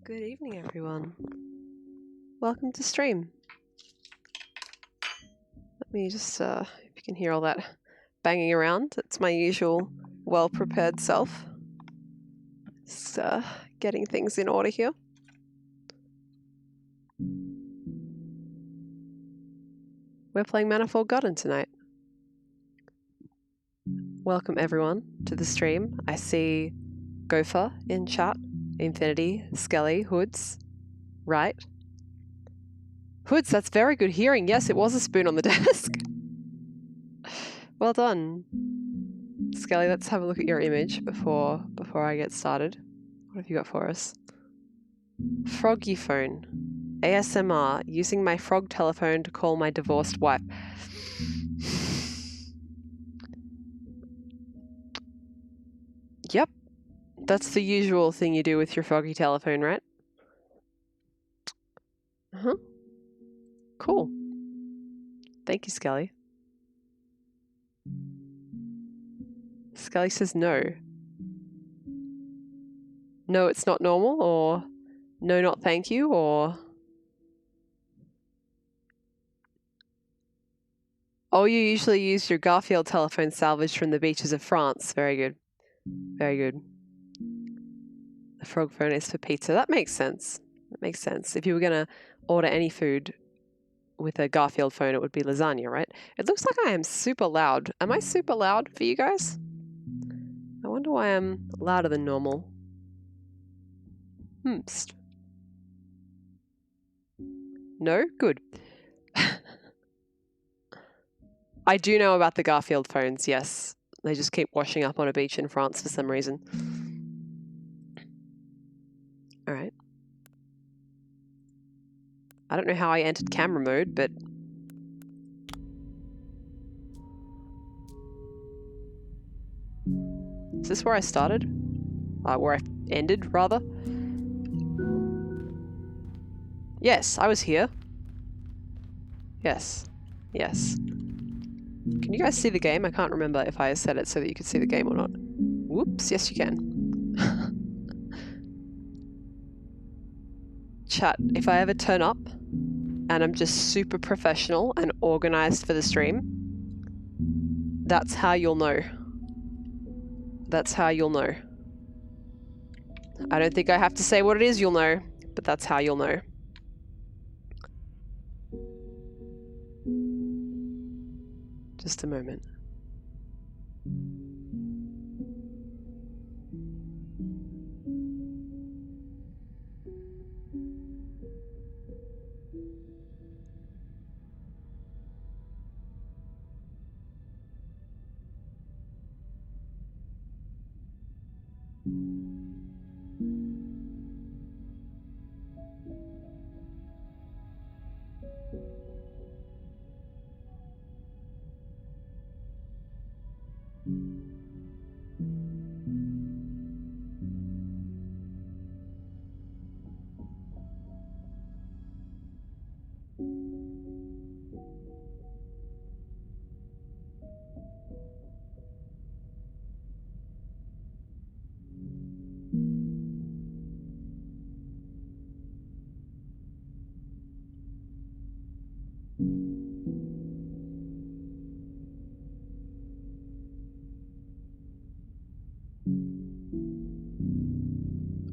Good evening, everyone. Welcome to stream. Let me just, if you can hear all that banging around, it's my usual well-prepared self. Just getting things in order here. We're playing Manifold Garden tonight. Welcome, everyone, to the stream. I see Gopher in chat. Infinity, Skelly, Hoods. Right. Hoods, that's very good hearing. Yes, it was a spoon on the desk. Well done. Skelly, let's have a look at your image before I get started. What have you got for us? Froggy phone. ASMR. Using my frog telephone to call my divorced wife. Yep. That's the usual thing you do with your froggy telephone, right? Uh-huh. Cool. Thank you, Skelly. Skelly says no. No, it's not normal, or no, not thank you, or... Oh, you usually use your Garfield telephone salvaged from the beaches of France. Very good. Very good. The frog phone is for pizza. That makes sense. That makes sense. If you were going to order any food with a Garfield phone, it would be lasagna, right? It looks like I am super loud. Am I super loud for you guys? I wonder why I'm louder than normal. No? Good. I do know about the Garfield phones, yes. They just keep washing up on a beach in France for some reason. All right. I don't know how I entered camera mode, but... Is this where I started? Where I ended, rather? Yes, I was here. Yes. Yes. Can you guys see the game? I can't remember if I set it so that you could see the game or not. Whoops, yes you can. Chat, if I ever turn up and I'm just super professional and organized for the stream, that's how you'll know. That's how you'll know. I don't think I have to say what it is you'll know, but that's how you'll know. Just a moment.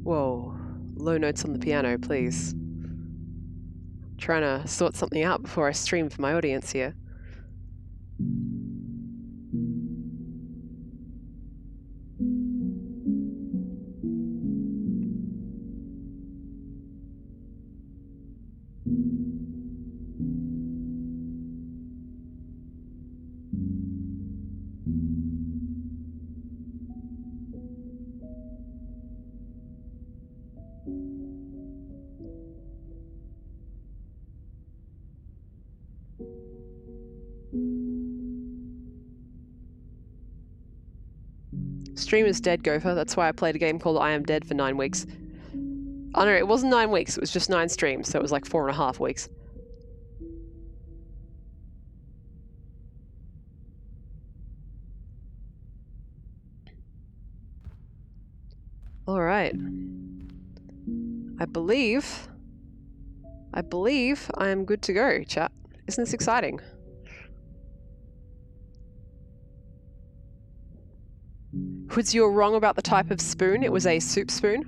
Whoa, low notes on the piano, please. Trying to sort something out before I stream for my audience here. Stream is dead, Gopher. That's why I played a game called I Am Dead for 9 weeks. Oh no, it wasn't 9 weeks. It was just 9 streams, so it was like 4.5 weeks. All right. I believe I am good to go, chat. Isn't this exciting? Hoods, you were wrong about the type of spoon. It was a soup spoon.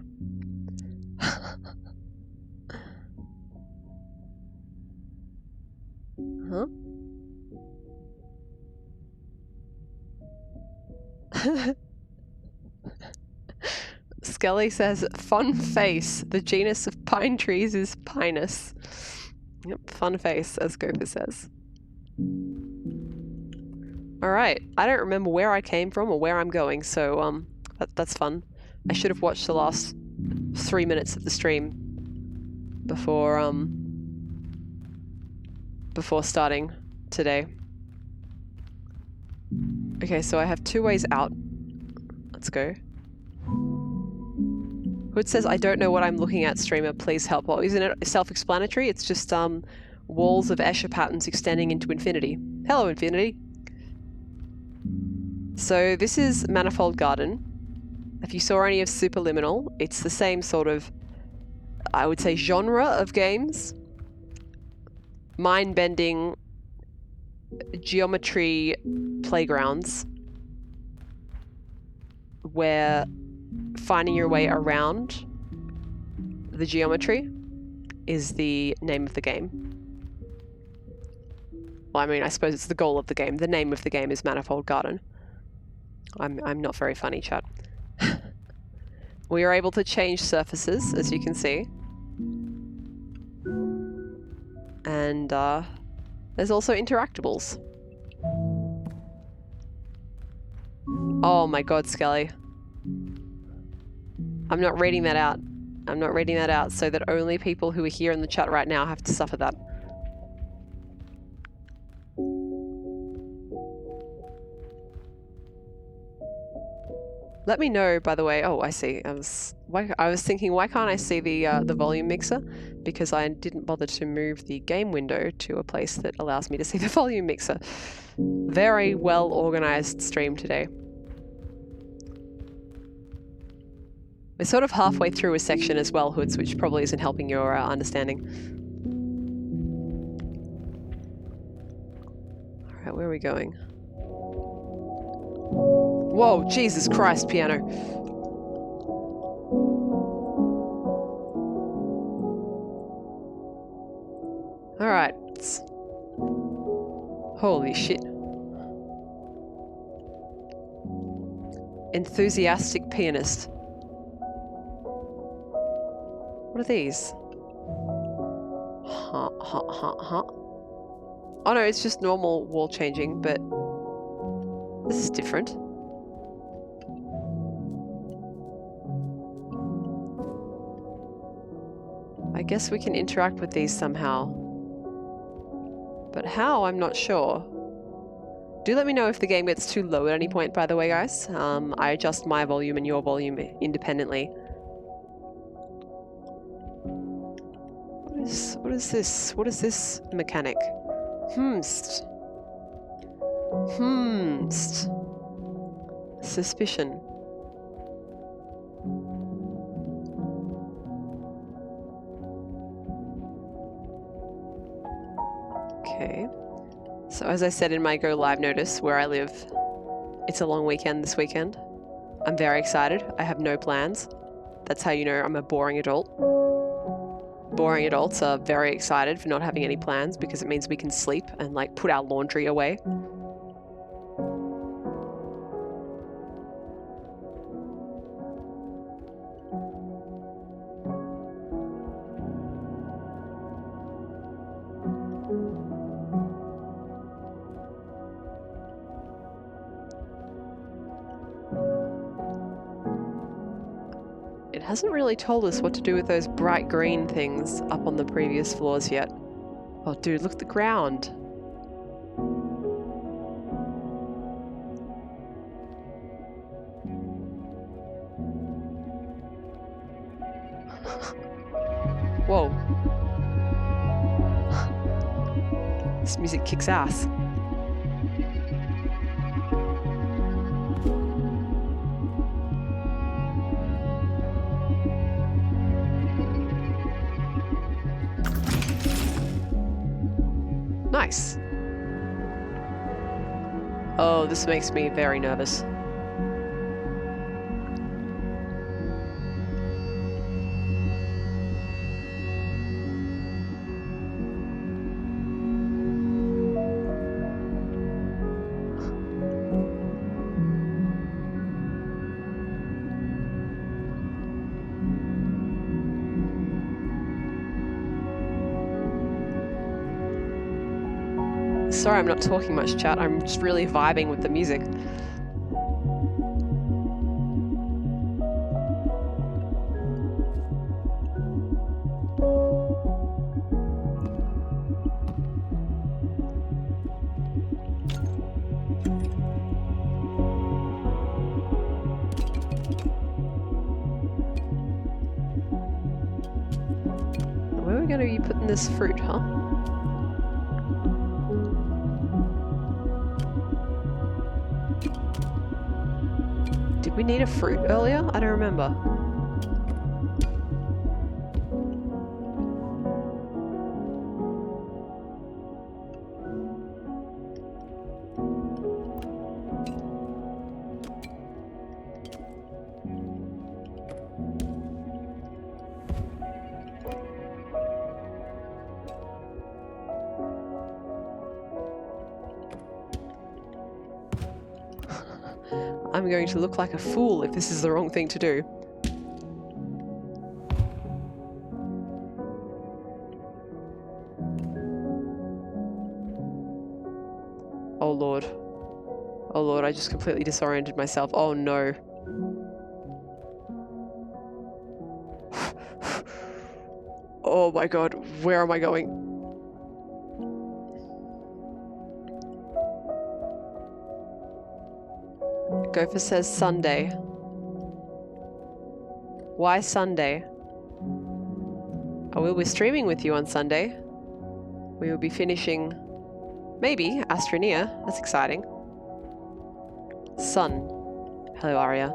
Huh? Skelly says, fun face. The genus of pine trees is Pinus. Yep, fun face, as Gopher says. Alright, I don't remember where I came from or where I'm going, so that's fun. I should have watched the last 3 minutes of the stream before starting today. Okay, so I have 2 ways out. Let's go. Hood says, I don't know what I'm looking at, streamer. Please help. Well, isn't it self-explanatory? It's just walls of Escher patterns extending into infinity. Hello, infinity. So this is Manifold Garden. If you saw any of Superliminal, it's the same sort of, I would say, genre of games. Mind-bending geometry playgrounds where finding your way around the geometry is the name of the game. Well, I mean, I suppose it's the goal of the game. The name of the game is Manifold Garden. I'm not very funny, chat. We are able to change surfaces, as you can see. And there's also interactables. Oh my god, Skelly. I'm not reading that out. I'm not reading that out so that only people who are here in the chat right now have to suffer that. Let me know, by the way. Oh, I see. I was thinking, why can't I see the volume mixer? Because I didn't bother to move the game window to a place that allows me to see the volume mixer. Very well organized stream today. We're sort of halfway through a section as well, Hoods, which probably isn't helping your understanding. Alright, where are we going? Whoa, Jesus Christ, piano. Alright. Holy shit. Enthusiastic pianist. What are these? Huh. Oh no, it's just normal wall changing, but this is different. I guess we can interact with these somehow. But how, I'm not sure. Do let me know if the game gets too low at any point, by the way, guys. I adjust my volume and your volume independently. What is this? What is this mechanic? Suspicion. Okay. So as I said in my Go Live notice, where I live, it's a long weekend this weekend. I'm very excited. I have no plans. That's how you know I'm a boring adult. Boring adults are very excited for not having any plans because it means we can sleep and like put our laundry away. It hasn't really told us what to do with those bright green things up on the previous floors yet. Oh dude, look at the ground. Whoa. This music kicks ass. Nice. Oh, this makes me very nervous. Sorry I'm not talking much, chat. I'm just really vibing with the music. Where are we going to be putting this fruit, huh? Did we need a fruit earlier? I don't remember. I'm going to look like a fool if this is the wrong thing to do. Oh Lord. Oh Lord, I just completely disoriented myself. Oh no. Oh my God, where am I going? Gopher says Sunday. Why Sunday? Oh, we'll be streaming with you on Sunday. We will be finishing, maybe, Astroneer. That's exciting. Sun. Hello, Aria.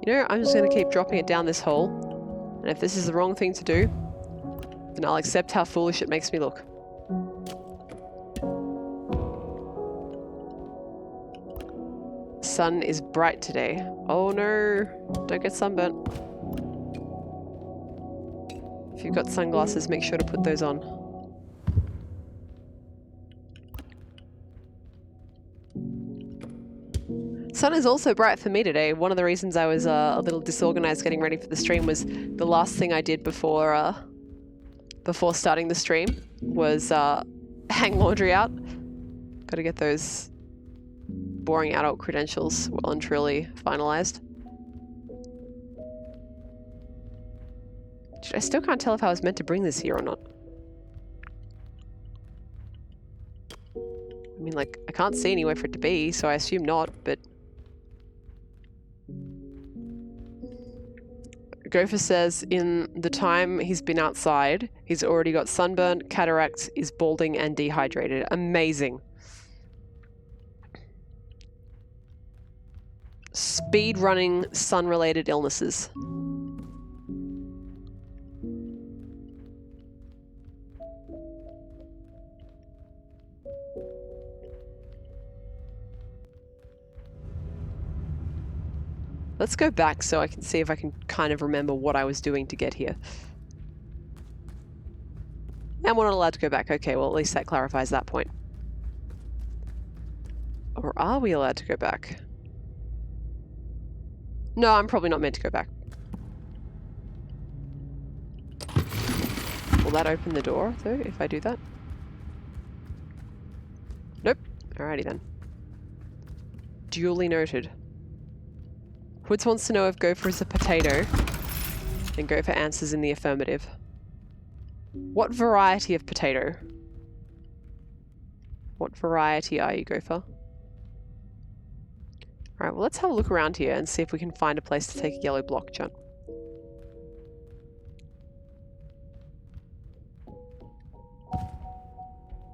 You know, I'm just going to keep dropping it down this hole. And if this is the wrong thing to do, then I'll accept how foolish it makes me look. Sun is bright today. Oh no, don't get sunburnt. If you've got sunglasses, make sure to put those on. Sun is also bright for me today. One of the reasons I was a little disorganized getting ready for the stream was the last thing I did before starting the stream was hang laundry out. Got to get those boring adult credentials well and truly finalized. I still can't tell if I was meant to bring this here or not. I mean, like, I can't see anywhere for it to be, so I assume not, but... Gopher says in the time he's been outside, he's already got sunburnt, cataracts, is balding, and dehydrated. Amazing. Speed running sun-related illnesses. Let's go back so I can see if I can kind of remember what I was doing to get here. And we're not allowed to go back. Okay, well at least that clarifies that point. Or are we allowed to go back? No, I'm probably not meant to go back. Will that open the door, though, if I do that? Nope. Alrighty then. Duly noted. Woods wants to know if Gopher is a potato, and Gopher answers in the affirmative. What variety of potato? What variety are you, Gopher? Alright, well let's have a look around here and see if we can find a place to take a yellow block, John.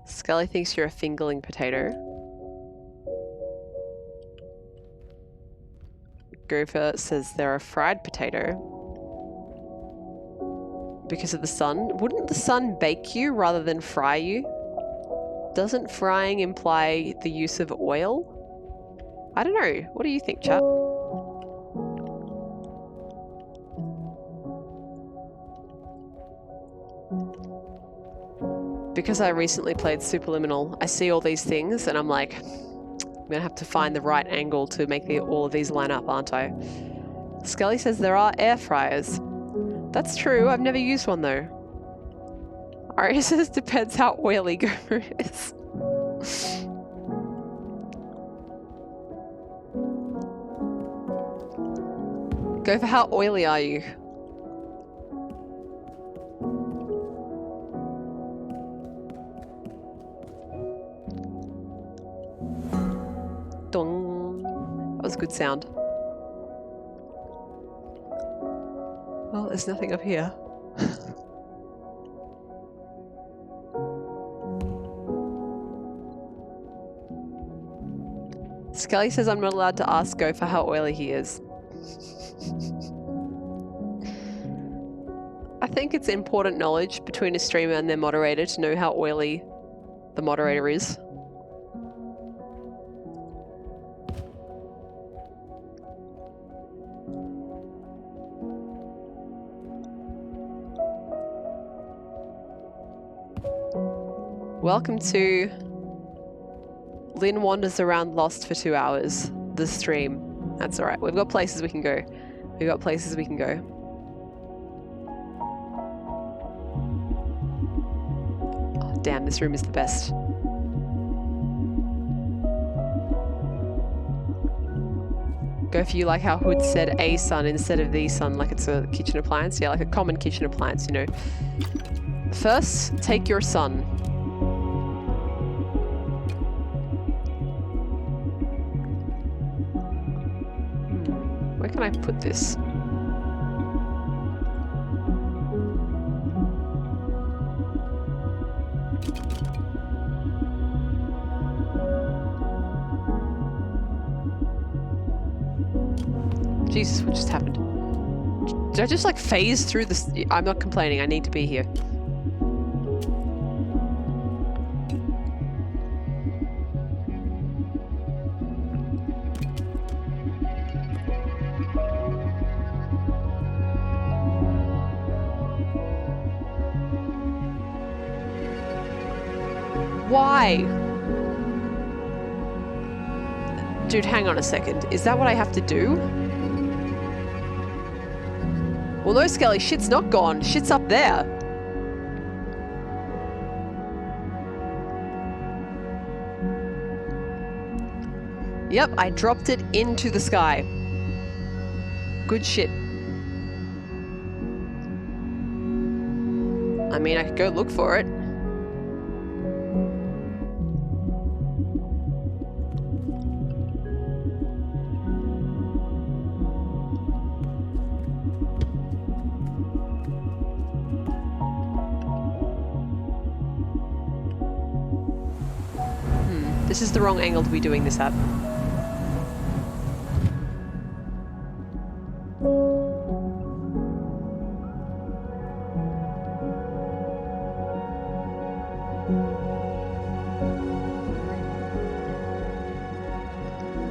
Scully thinks you're a fingerling potato. Gopher says they're a fried potato. Because of the sun. Wouldn't the sun bake you rather than fry you? Doesn't frying imply the use of oil? I don't know. What do you think, chat? Because I recently played Superliminal, I see all these things and I'm like, I'm gonna have to find the right angle to make all of these line up, aren't I? Scully says there are air fryers. That's true. I've never used one though. Aria says depends how oily Gomer is. Go for how oily are you? Dong. That was a good sound. Well, there's nothing up here. Skelly says I'm not allowed to ask Go for how oily he is. I think it's important knowledge between a streamer and their moderator to know how oily the moderator is. Welcome to Lynn Wanders Around Lost for 2 hours, the stream. That's alright, we've got places we can go. We've got places we can go. Oh, damn, this room is the best. Go for you like how Hood said a sun instead of the sun, like it's a kitchen appliance. Yeah, like a common kitchen appliance, you know. First, take your sun. Where can I put this? Jesus, what just happened? Did I just like phase through this? I'm not complaining, I need to be here. Why? Dude, hang on a second. Is that what I have to do? Well, no, Skelly, shit's not gone. Shit's up there. Yep, I dropped it into the sky. Good shit. I mean, I could go look for it. This is the wrong angle to be doing this at.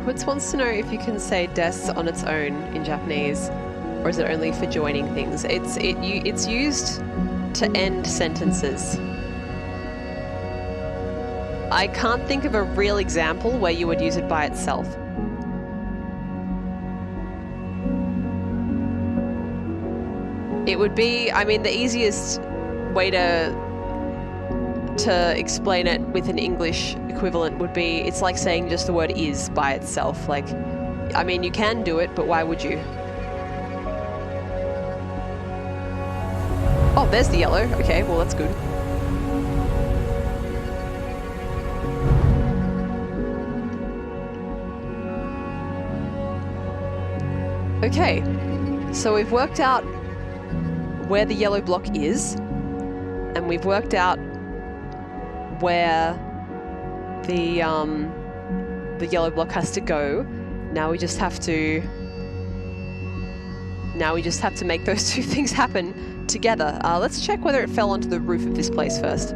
Hoots wants to know if you can say des on its own in Japanese, or is it only for joining things? It's used to end sentences. I can't think of a real example where you would use it by itself. It would be, I mean, the easiest way to explain it with an English equivalent would be, it's like saying just the word is by itself. Like, I mean, you can do it, but why would you? Oh, there's the yellow. Okay, well, that's good. Okay, so we've worked out where the yellow block is, and we've worked out where the yellow block has to go. Now we just have to make those two things happen together. Let's check whether it fell onto the roof of this place first.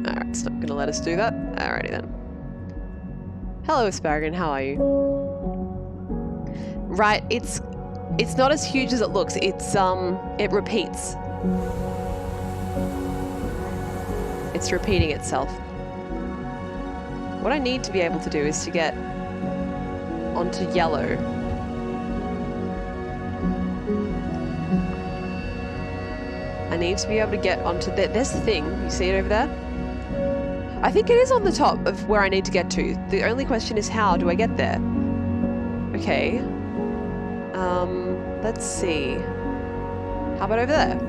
Alright, it's not going to let us do that. Alrighty then. Hello, Asparagon, how are you? Right, it's not as huge as it looks. It repeats. It's repeating itself. What I need to be able to do is to get onto yellow. I need to be able to get onto there's the thing. You see it over there? I think it is on the top of where I need to get to. The only question is, how do I get there? Okay. Let's see. How about over there?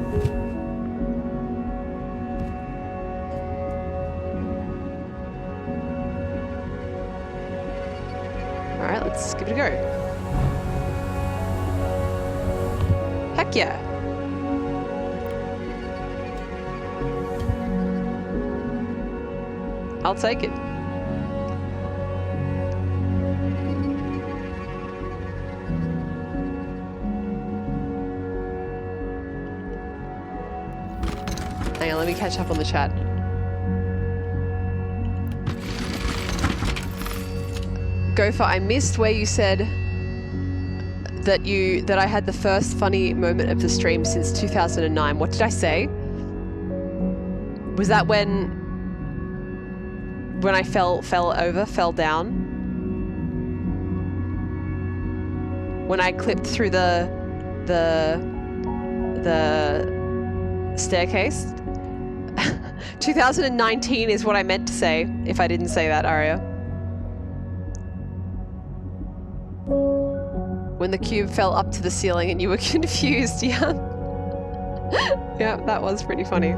Alright, let's give it a go. Heck yeah. I'll take it. Hang on, let me catch up on the chat. Gopher, I missed where you said that I had the first funny moment of the stream since 2009. What did I say? Was that when I fell down? When I clipped through the staircase? 2019 is what I meant to say, if I didn't say that, Aria. When the cube fell up to the ceiling and you were confused, yeah. Yeah, that was pretty funny.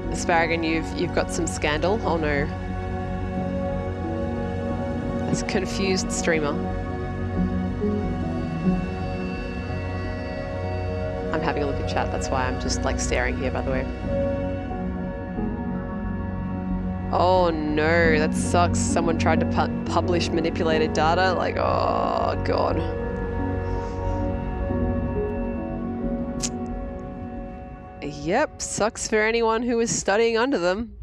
Asparagon, you've got some scandal. Oh no. It's confused streamer. I'm having a look at chat, that's why I'm just like staring here, by the way. Oh no, that sucks. Someone tried to publish manipulated data. Like, oh god. Yep, sucks for anyone who is studying under them.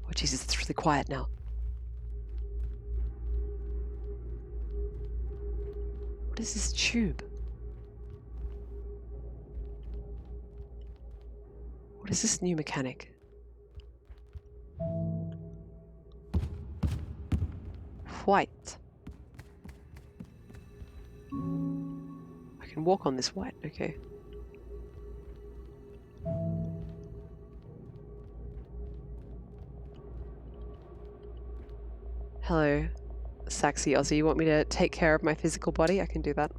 Oh Jesus, it's really quiet now. What is this tube? What is this new mechanic? White. I can walk on this white, okay. Hello, Saxy Aussie. You want me to take care of my physical body? I can do that.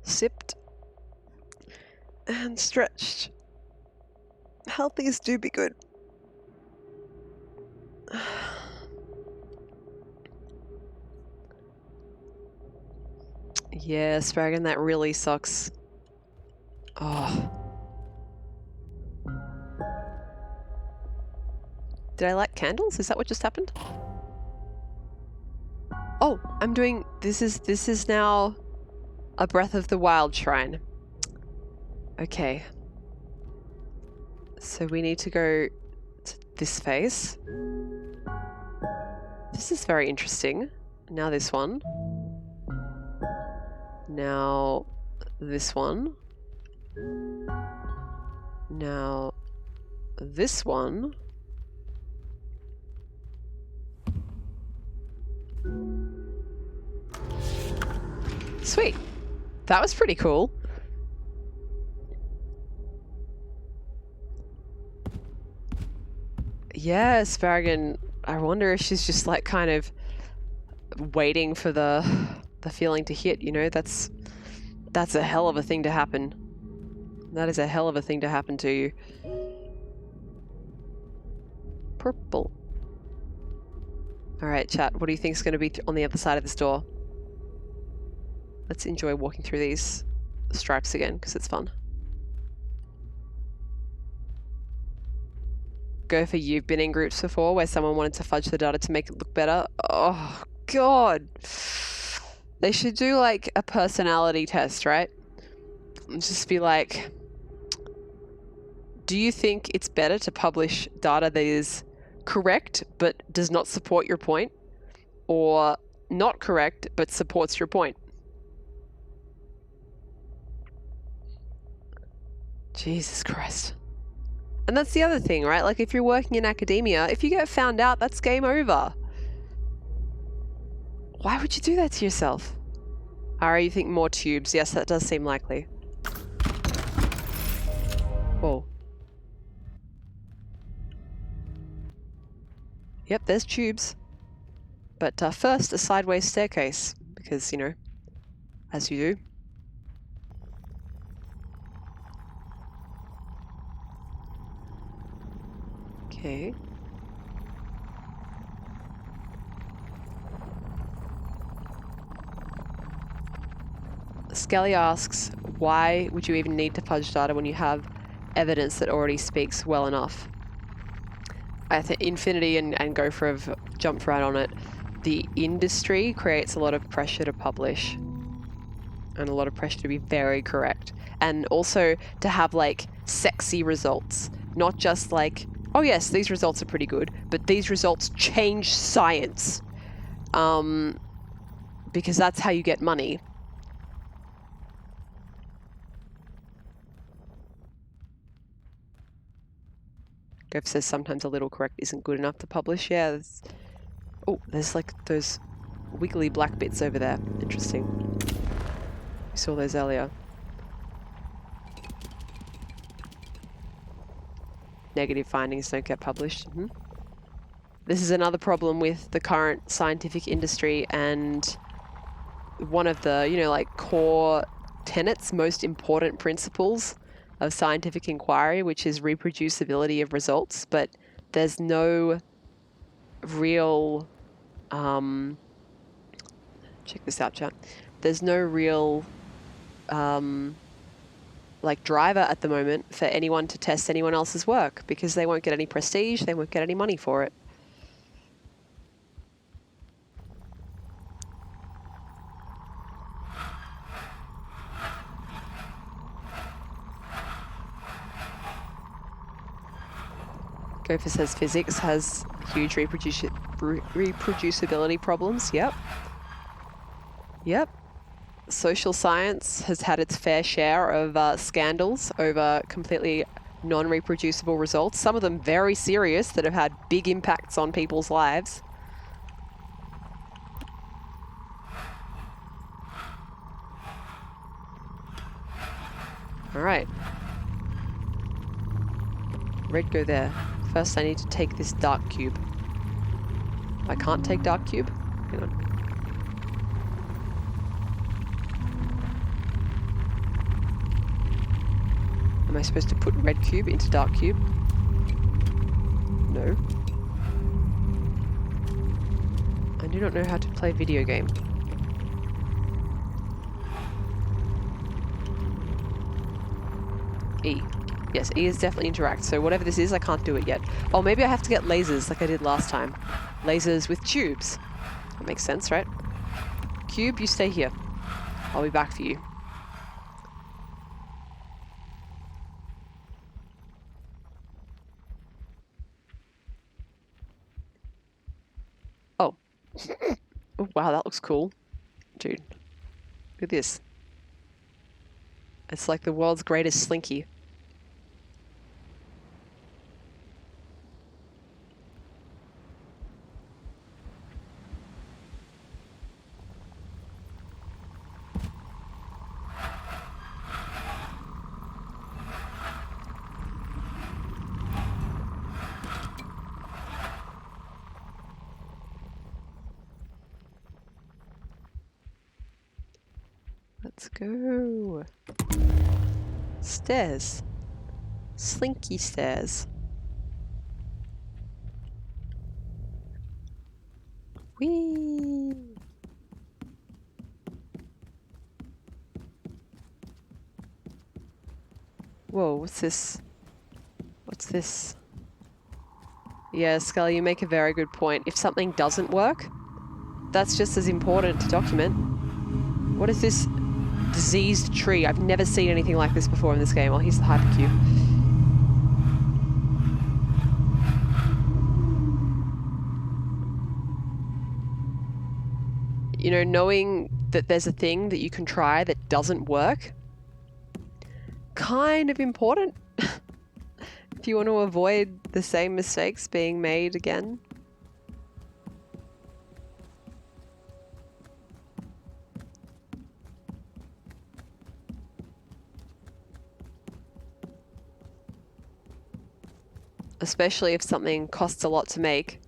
Sipped and stretched. Healthies do be good. Yeah, Spragan, that really sucks. Oh. Did I light candles? Is that what just happened? Oh, I'm doing... This is now a Breath of the Wild shrine. Okay. So we need to go to this phase. This is very interesting. Now this one. Now this one. Now this one. Sweet. That was pretty cool. Yeah, Asparagan, I wonder if she's just like kind of waiting for the feeling to hit, you know? That's a hell of a thing to happen. That is a hell of a thing to happen to you. Purple. Alright, chat, what do you think is going to be on the other side of this door? Let's enjoy walking through these stripes again, because it's fun. Go for you've been in groups before where someone wanted to fudge the data to make it look better. Oh, God. They should do like a personality test, right? And just be like, do you think it's better to publish data that is correct but does not support your point, or not correct but supports your point? Jesus Christ. And that's the other thing, right? Like if you're working in academia, if you get found out, that's game over. Why would you do that to yourself? Ari, you think more tubes? Yes, that does seem likely. Whoa. Yep, there's tubes. But first, a sideways staircase, because, you know, as you do. Okay. Skelly asks, why would you even need to fudge data when you have evidence that already speaks well enough? I think Infinity and Gopher have jumped right on it. The industry creates a lot of pressure to publish and a lot of pressure to be very correct. And also to have like sexy results, not just like, oh yes, these results are pretty good, but these results change science. Because that's how you get money. Gopher says sometimes a little correct isn't good enough to publish. Yeah. Oh, there's like those wiggly black bits over there. Interesting. We saw those earlier. Negative findings don't get published. Mm-hmm. This is another problem with the current scientific industry, and one of the, you know, like core tenets, most important principles of scientific inquiry, which is reproducibility of results, but there's no real, check this out, chat. There's no real, like driver at the moment for anyone to test anyone else's work, because they won't get any prestige, they won't get any money for it. Gopher says physics has huge reproducibility problems. Yep. Yep. Social science has had its fair share of scandals over completely non-reproducible results. Some of them very serious that have had big impacts on people's lives. All right. Red, go there. First, I need to take this dark cube. I can't take dark cube? Hang on. Am I supposed to put red cube into dark cube? No. I do not know how to play video game. E. Yes, E is definitely interact. So whatever this is, I can't do it yet. Oh, maybe I have to get lasers like I did last time. Lasers with tubes. That makes sense, right? Cube, you stay here. I'll be back for you. Oh. Oh, wow, that looks cool. Dude, look at this. It's like the world's greatest slinky. Let's go. Stairs. Slinky stairs. Whee! Whoa, what's this? What's this? Yeah, Scully, you make a very good point. If something doesn't work, that's just as important to document. What is this diseased tree? I've never seen anything like this before in this game. Oh, here's the hypercube. You know, knowing that there's a thing that you can try that doesn't work, kind of important if you want to avoid the same mistakes being made again. Especially if something costs a lot to make,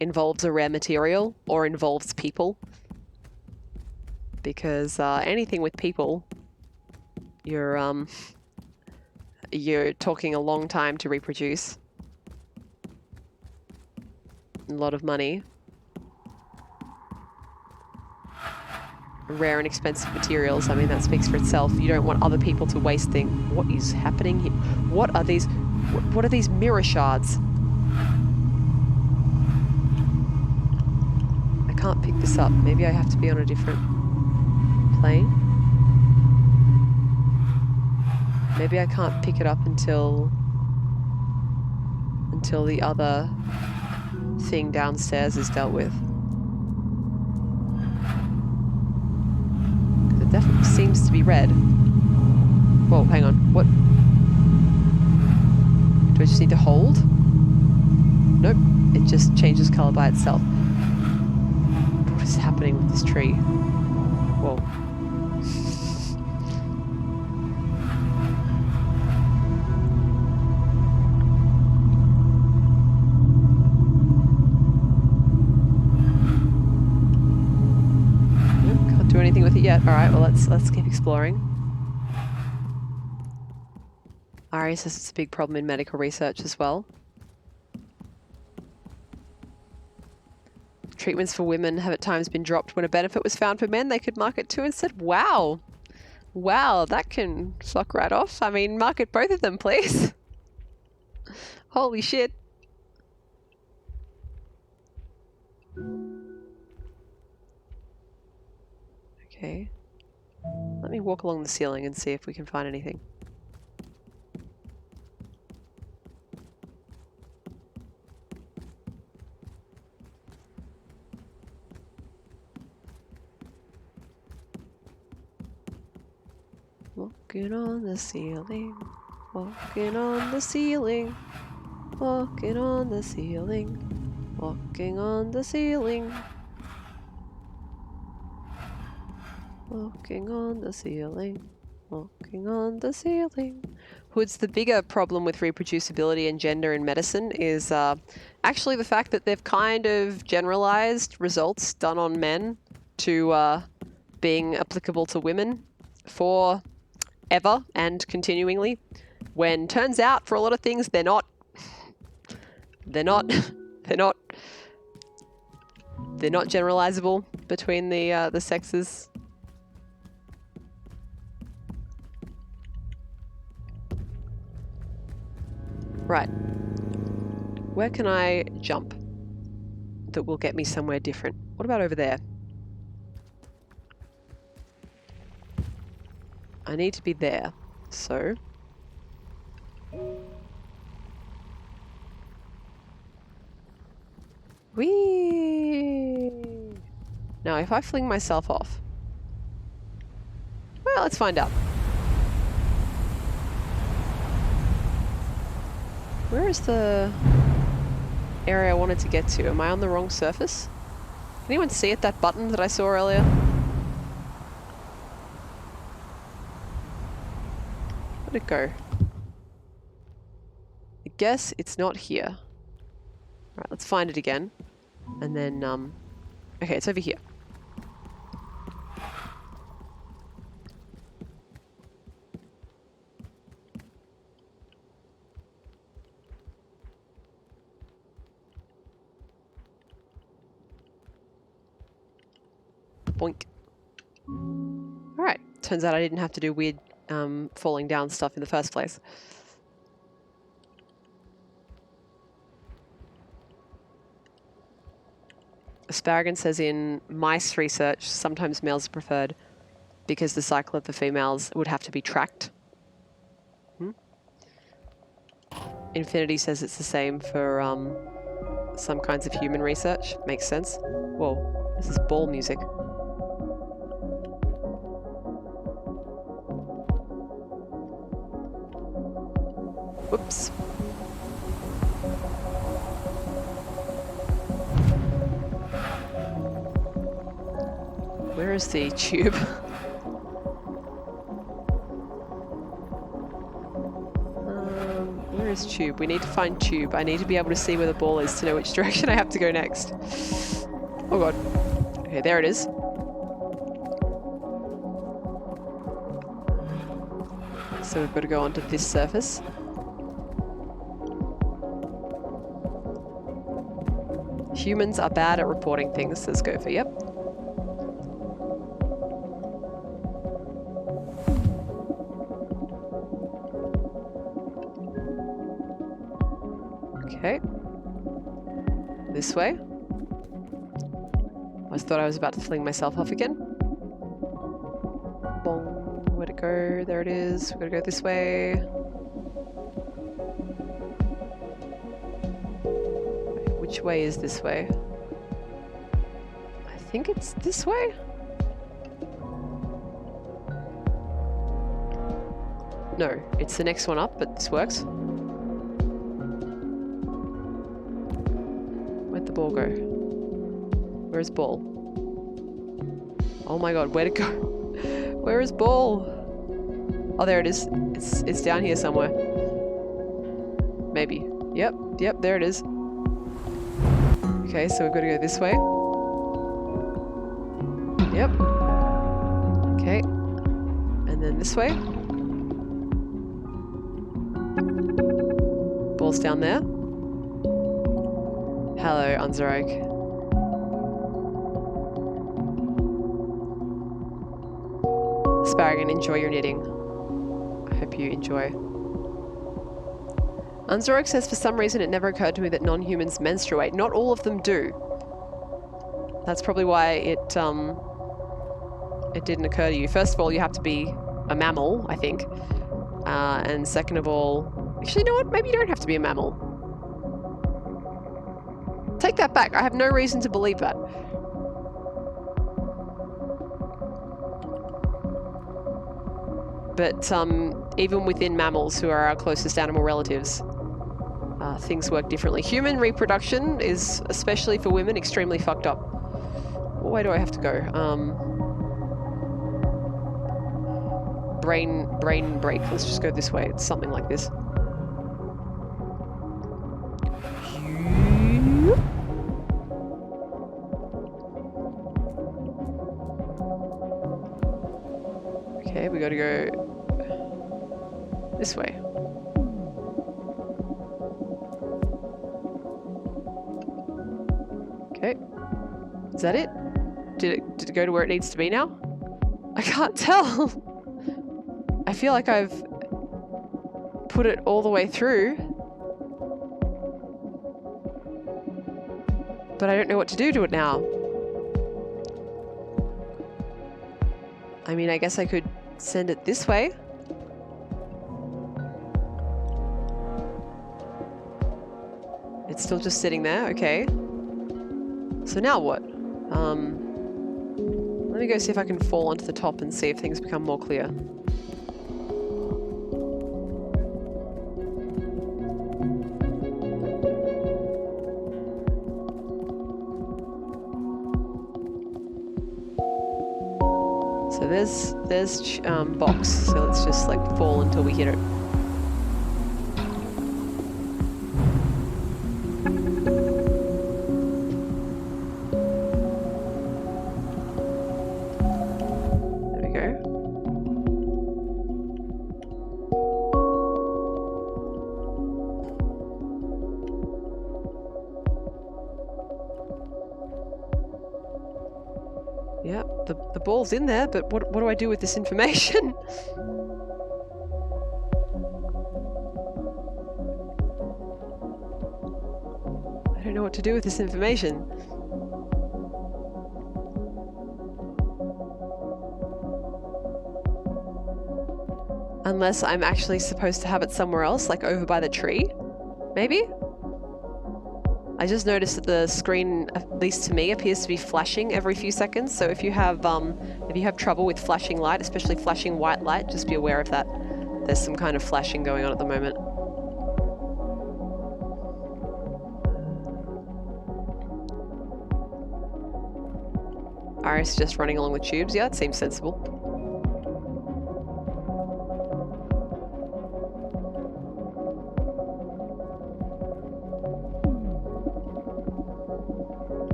involves a rare material, or involves people. Because anything with people, you're talking a long time to reproduce. A lot of money. Rare and expensive materials, I mean, that speaks for itself. You don't want other people to waste things. What is happening here? What are these? What are these mirror shards? I can't pick this up. Maybe I have to be on a different plane. Maybe I can't pick it up until the other thing downstairs is dealt with. It definitely seems to be red. Whoa, hang on. What? Do I just need to hold? Nope. It just changes color by itself. What is happening with this tree? Whoa. Can't do anything with it yet. All right, well, let's keep exploring. Ari says it's a big problem in medical research as well. Treatments for women have at times been dropped when a benefit was found for men they could market to instead. Wow. Wow, that can fuck right off. I mean, market both of them, please. Holy shit. Okay. Let me walk along the ceiling and see if we can find anything. Walking on the ceiling, walking on the ceiling, walking on the ceiling, walking on the ceiling, walking on the ceiling, walking on the ceiling. Hoods, the bigger problem with reproducibility and gender in medicine is actually the fact that they've kind of generalized results done on men to being applicable to women for ever and continuingly, when turns out for a lot of things they're not generalizable between the sexes. Right. Where can I jump that will get me somewhere different? What about over there? I need to be there, so... Whee! Now, if I fling myself off... Well, let's find out. Where is the area I wanted to get to? Am I on the wrong surface? Can anyone see it, that button that I saw earlier? Where'd it go? I guess it's not here. Alright, let's find it again. And then, okay, it's over here. Boink. Alright, turns out I didn't have to do weird falling down stuff in the first place. Asparagus says in mice research, sometimes males are preferred because the cycle of the females would have to be tracked. Infinity says it's the same for some kinds of human research. Makes sense. Whoa, this is ball music. Whoops. Where is the tube? Where is tube? We need to find tube. I need to be able to see where the ball is to know which direction I have to go next. Oh god. Okay, there it is. So we've got to go onto this surface. Humans are bad at reporting things, says Gopher. Yep. Okay. This way. I thought I was about to fling myself off again. Bong. Where'd it go? There it is. We've got to go this way. Which way is this way? I think it's this way? No, it's the next one up, but this works. Where'd the ball go? Where's ball? Oh my god, where'd it go? Where is ball? Oh, there it is. It's down here somewhere. Maybe. Yep, there it is. Okay, so we've got to go this way. Yep. Okay. And then this way. Ball's down there. Hello, Unzerok. Asparagus, enjoy your knitting. I hope you enjoy. Unzerok says, for some reason it never occurred to me that non-humans menstruate. Not all of them do. That's probably why it didn't occur to you. First of all, you have to be a mammal, I think. And second of all... Actually, you know what? Maybe you don't have to be a mammal. Take that back. I have no reason to believe that. But even within mammals, who are our closest animal relatives, things work differently. Human reproduction is, especially for women, extremely fucked up. What way do I have to go? Brain break. Let's just go this way. It's something like this. Okay, we gotta go this way. Okay. Is that it? Did it go to where it needs to be now? I can't tell. I feel like I've put it all the way through. But I don't know what to do to it now. I mean, I guess I could send it this way. It's still just sitting there, okay. So now what? Let me go see if I can fall onto the top and see if things become more clear. So there's box, so let's just like fall until we hit it. There we go. Yeah, the ball's in there, but what do I do with this information? I don't know what to do with this information. Unless I'm actually supposed to have it somewhere else, like over by the tree, maybe? I just noticed that the screen, at least to me, appears to be flashing every few seconds. So if you have trouble with flashing light, especially flashing white light, just be aware of that. There's some kind of flashing going on at the moment. Iris just running along the tubes. Yeah, it seems sensible.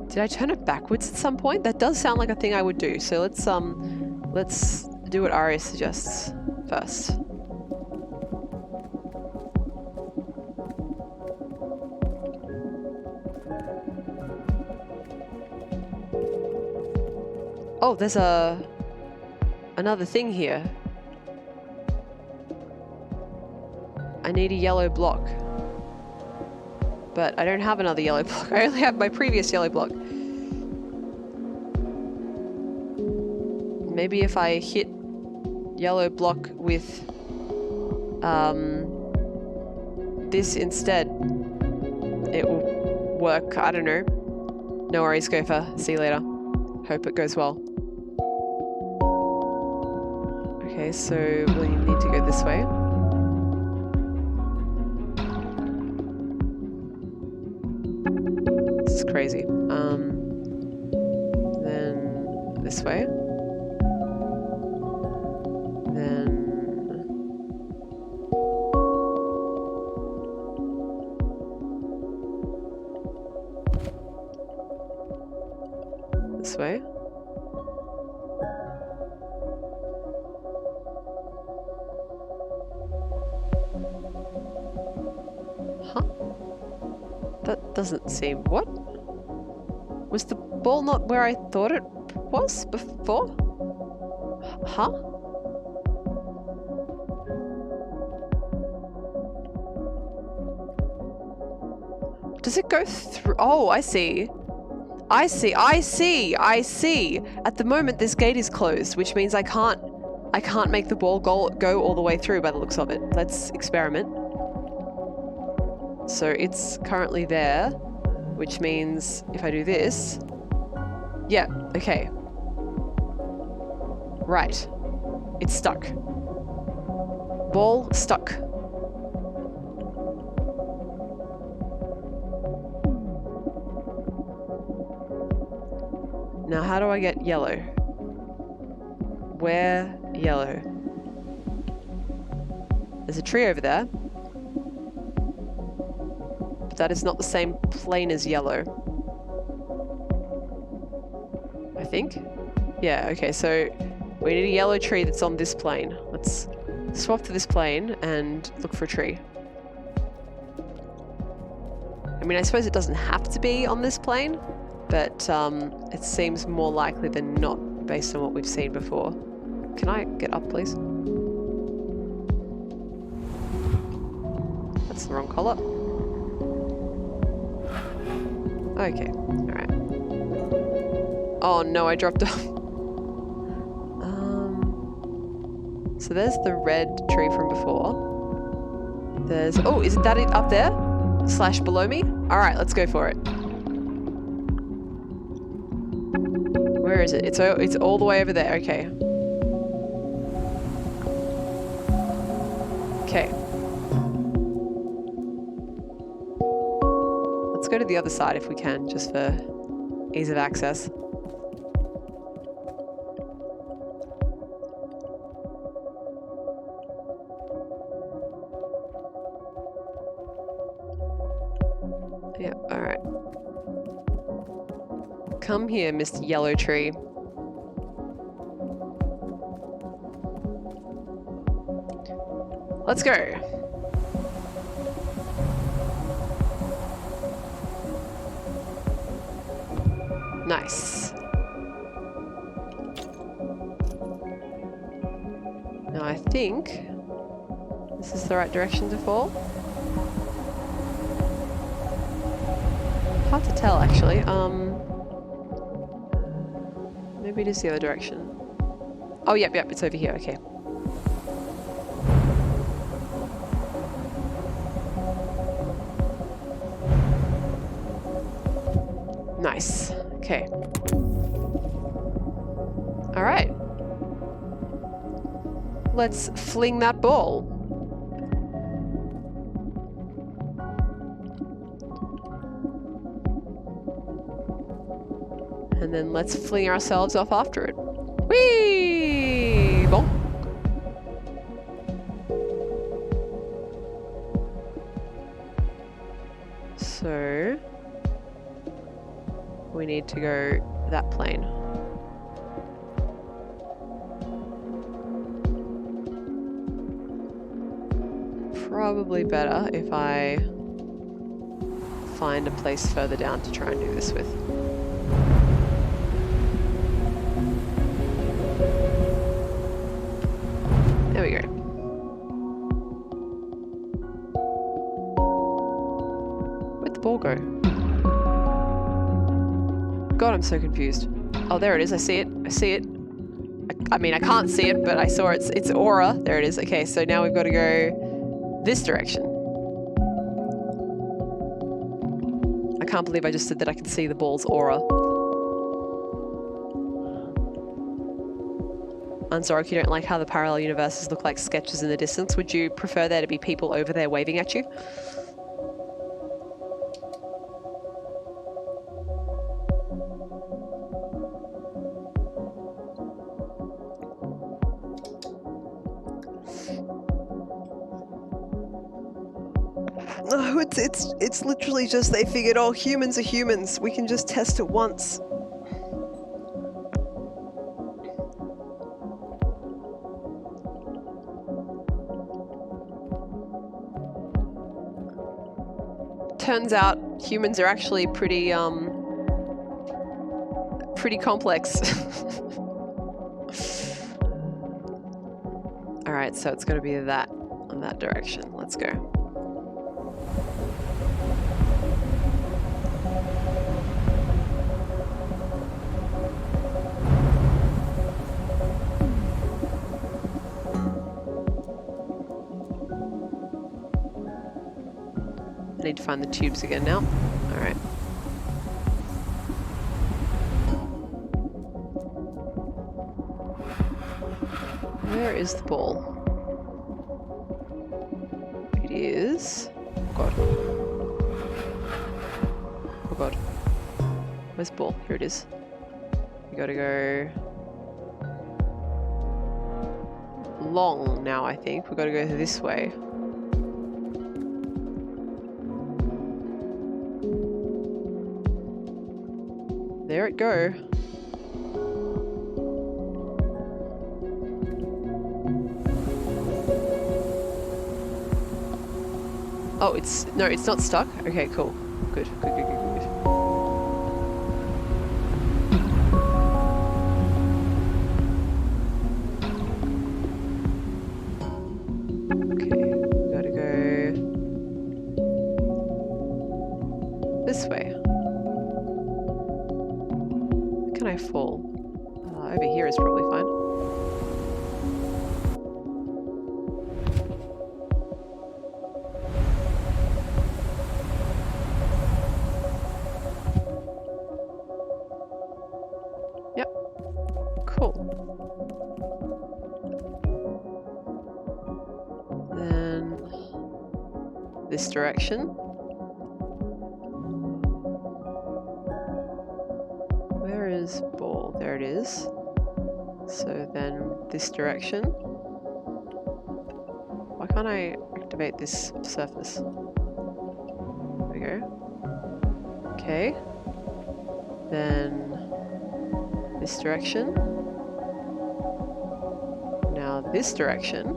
Did I turn it backwards at some point? That does sound like a thing I would do. So let's do what Aria suggests first. Oh, there's another thing here. I need a yellow block. But I don't have another yellow block. I only have my previous yellow block. Maybe if I hit yellow block with this instead, it will work. I don't know. No worries, Gopher. See you later. Hope it goes well. Okay, so we need to go this way. This is crazy. Then this way. This way. Huh? That doesn't seem... What? Was the ball not where I thought it was before? Huh? Does it go through? Oh, I see. I see. At the moment, this gate is closed, which means I can't make the ball go all the way through by the looks of it. Let's experiment. So it's currently there, which means if I do this, yeah, okay. Right. It's stuck. Ball stuck. Now, how do I get yellow? Where yellow? There's a tree over there. But that is not the same plane as yellow. I think? Yeah, okay, so we need a yellow tree that's on this plane. Let's swap to this plane and look for a tree. I mean, I suppose it doesn't have to be on this plane, but it seems more likely than not based on what we've seen before. Can I get up, please? That's the wrong color. Okay, alright. Oh no, I dropped off. So there's the red tree from before. There's... Oh, isn't that it up there? / below me? Alright, let's go for it. Where is it? It's all the way over there. Okay. Okay. Let's go to the other side if we can, just for ease of access. Yeah, alright. Come here, Mr. Yellow Tree. Let's go. Nice. Now I think this is the right direction to fall. Hard to tell, actually. Maybe it is the other direction. Oh, yep, it's over here. Okay. Nice. Okay. All right. Let's fling that ball. And then let's fling ourselves off after it. Whee! Bonk. So we need to go that plane. Probably better if I find a place further down to try and do this with. There we go. Where'd the ball go? God, I'm so confused. Oh, there it is. I see it. I see it. I mean, I can't see it, but I saw its aura. There it is. Okay, so now we've got to go this direction. I can't believe I just said that I can see the ball's aura. Unzork, you don't like how the parallel universes look like sketches in the distance. Would you prefer there to be people over there waving at you? No, it's literally just they figured, oh, humans are humans. We can just test it once. Turns out humans are actually pretty complex. All right, so it's going to be that in that direction. Let's go. I need to find the tubes again now. All right. Where is the ball? It is... Oh god. Oh god. Where's the ball? Here it is. You gotta go... long now, I think. We've got to go this way. There it go. Oh, it's not stuck? Okay, cool. Good. Okay, we gotta go this way. Where can I fall? Over here is probably fine. Yep. Cool. Then this direction. Where is ball? There it is. So then this direction. Why can't I activate this surface? There we go. Okay. Then this direction. Now this direction.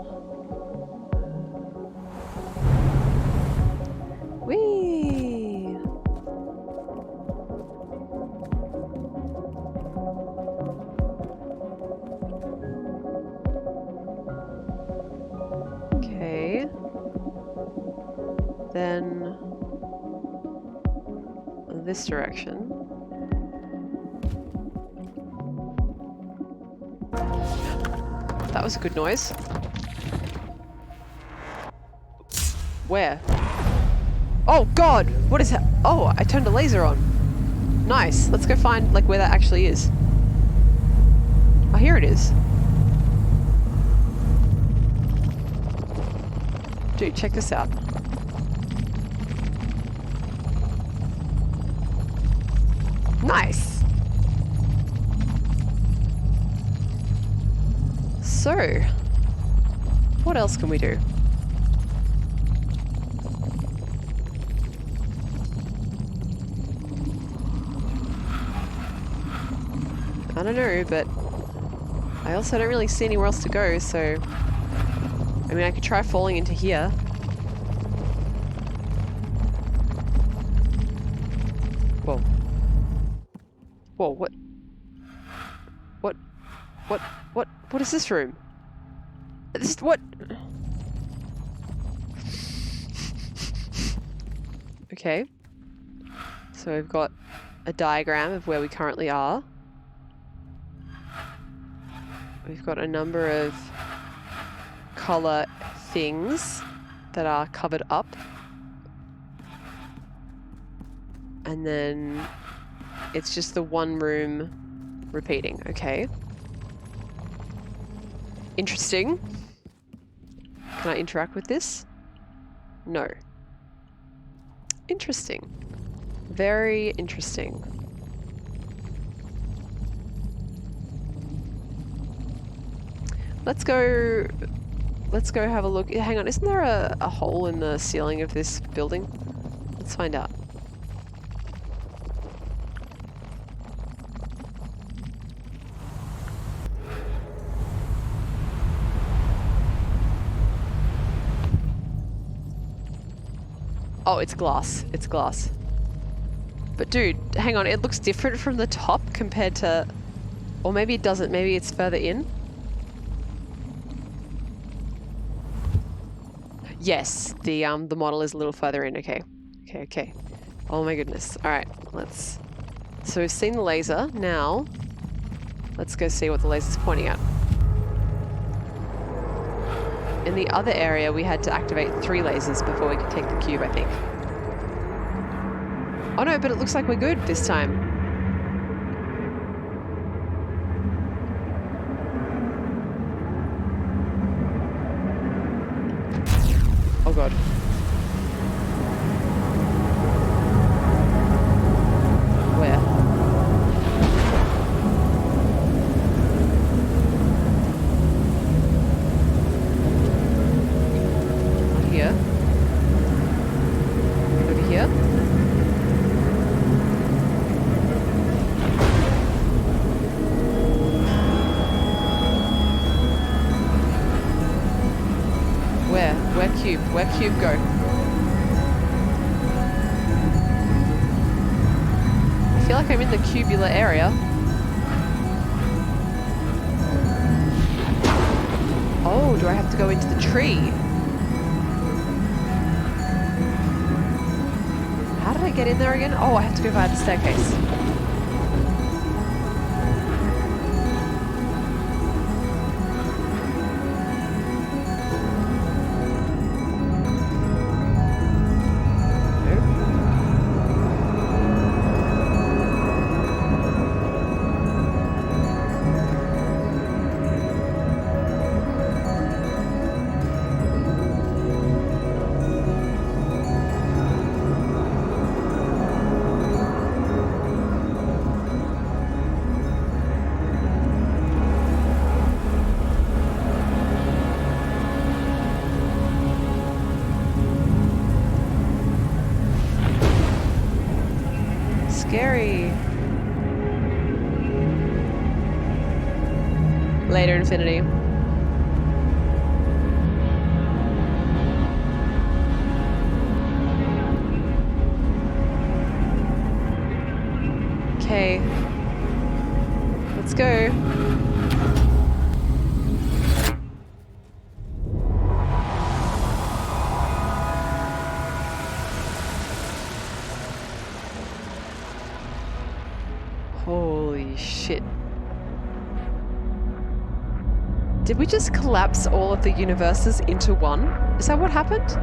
Whee! Okay. Then this direction. That was a good noise. Where? Oh God! What is that? Oh, I turned a laser on. Nice. Let's go find like where that actually is. Oh, here it is. Dude, check this out. Nice. So, what else can we do? I don't know, but I also don't really see anywhere else to go, so... I mean, I could try falling into here. Whoa. Whoa, what? What is this room? This, what? Okay. So we've got a diagram of where we currently are. We've got a number of color things that are covered up. And then it's just the one room repeating. Okay. Interesting. Can I interact with this? No. Interesting. Very interesting. Let's go have a look. Hang on, isn't there a hole in the ceiling of this building? Let's find out. Oh, it's glass. It's glass. But dude, hang on, it looks different from the top compared to... Or maybe it doesn't, maybe it's further in? Yes, the model is a little further in, okay. Okay. Oh my goodness. Alright, let's... So we've seen the laser, now... Let's go see what the laser's pointing at. In the other area, we had to activate 3 lasers before we could take the cube, I think. Oh no, but it looks like we're good this time. Oh God. Where? Here. Over here. Where cube go? I feel like I'm in the cubular area. Oh, do I have to go into the tree? How did I get in there again? Oh, I have to go via the staircase. Scary. Later, Infinity. Okay. Let's go. Holy shit. Did we just collapse all of the universes into one? Is that what happened?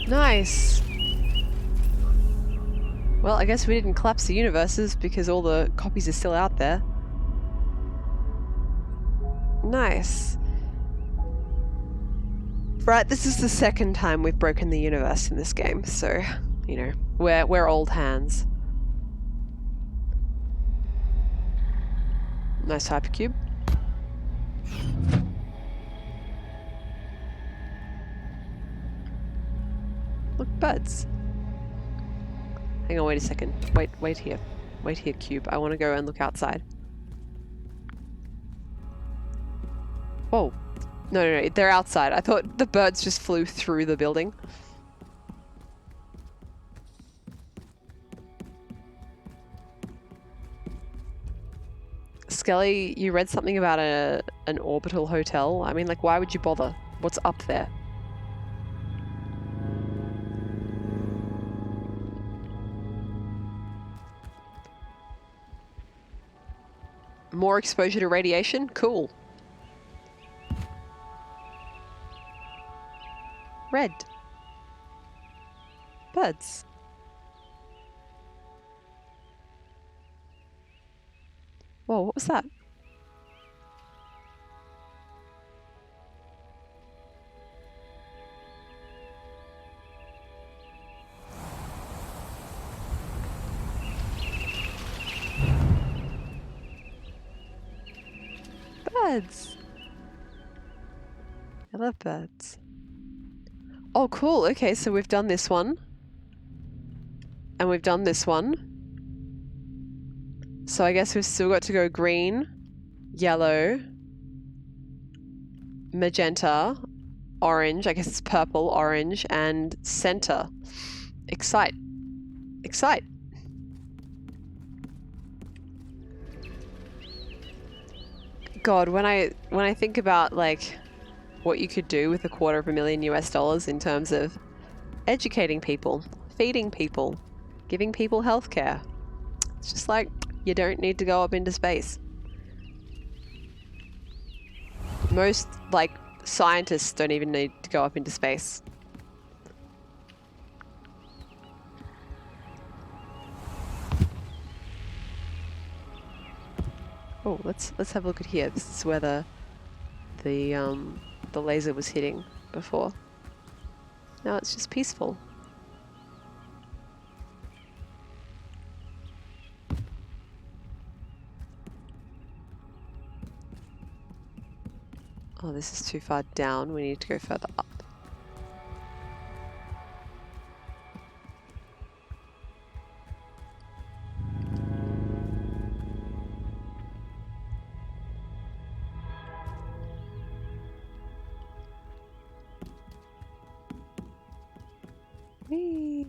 Nice. Well, I guess we didn't collapse the universes because all the copies are still out there. Nice. Right, this is the second time we've broken the universe in this game, so, you know, we're old hands. Nice hypercube. Look, birds. Hang on, wait a second. Wait here. Wait here, cube. I want to go and look outside. Whoa. No, they're outside. I thought the birds just flew through the building. Skelly, you read something about an orbital hotel. I mean, like, why would you bother? What's up there? More exposure to radiation? Cool. Red. Birds. Whoa, what was that? Birds. I love birds. Oh, cool. Okay, so we've done this one. And we've done this one. So I guess we've still got to go green, yellow, magenta, orange. I guess it's purple, orange, and center. Excite. Excite. God, when I think about, like, what you could do with $250,000 US in terms of educating people, feeding people, giving people healthcare. It's just like, you don't need to go up into space. Most, like, scientists don't even need to go up into space. Oh, let's have a look at here. This is where the laser was hitting before. Now it's just peaceful. Oh, this is too far down. We need to go further up. Whee!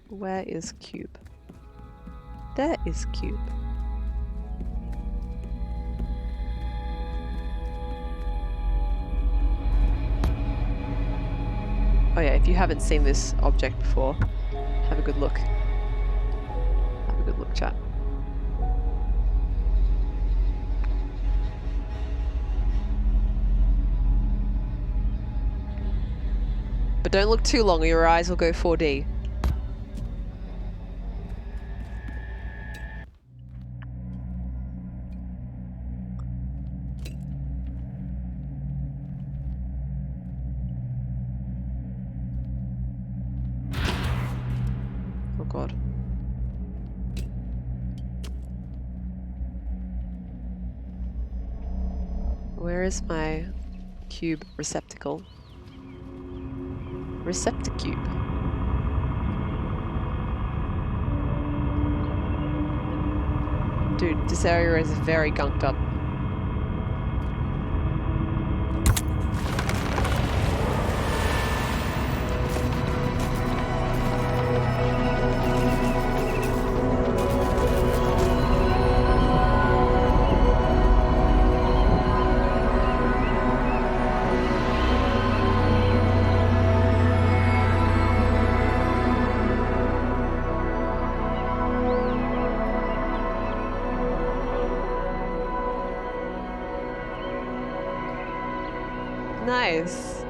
Where is Cube? There is Cube. Oh yeah, if you haven't seen this object before, have a good look. Have a good look, chat. But don't look too long or your eyes will go 4D. Oh god. Where is my cube receptacle? Receptacube. Dude, this area is very gunked up. Nice.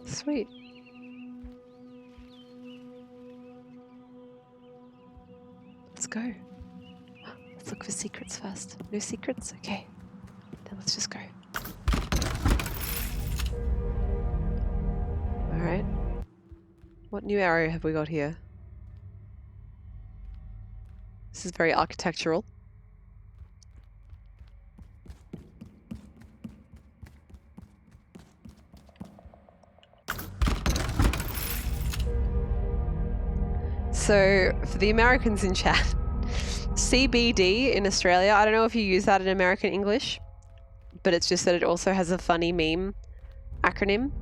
Sweet. Let's go. Let's look for secrets first. No secrets? Okay. Then let's just go. Alright. What new area have we got here? This is very architectural. So, for the Americans in chat, CBD in Australia, I don't know if you use that in American English, but it's just that it also has a funny meme acronym.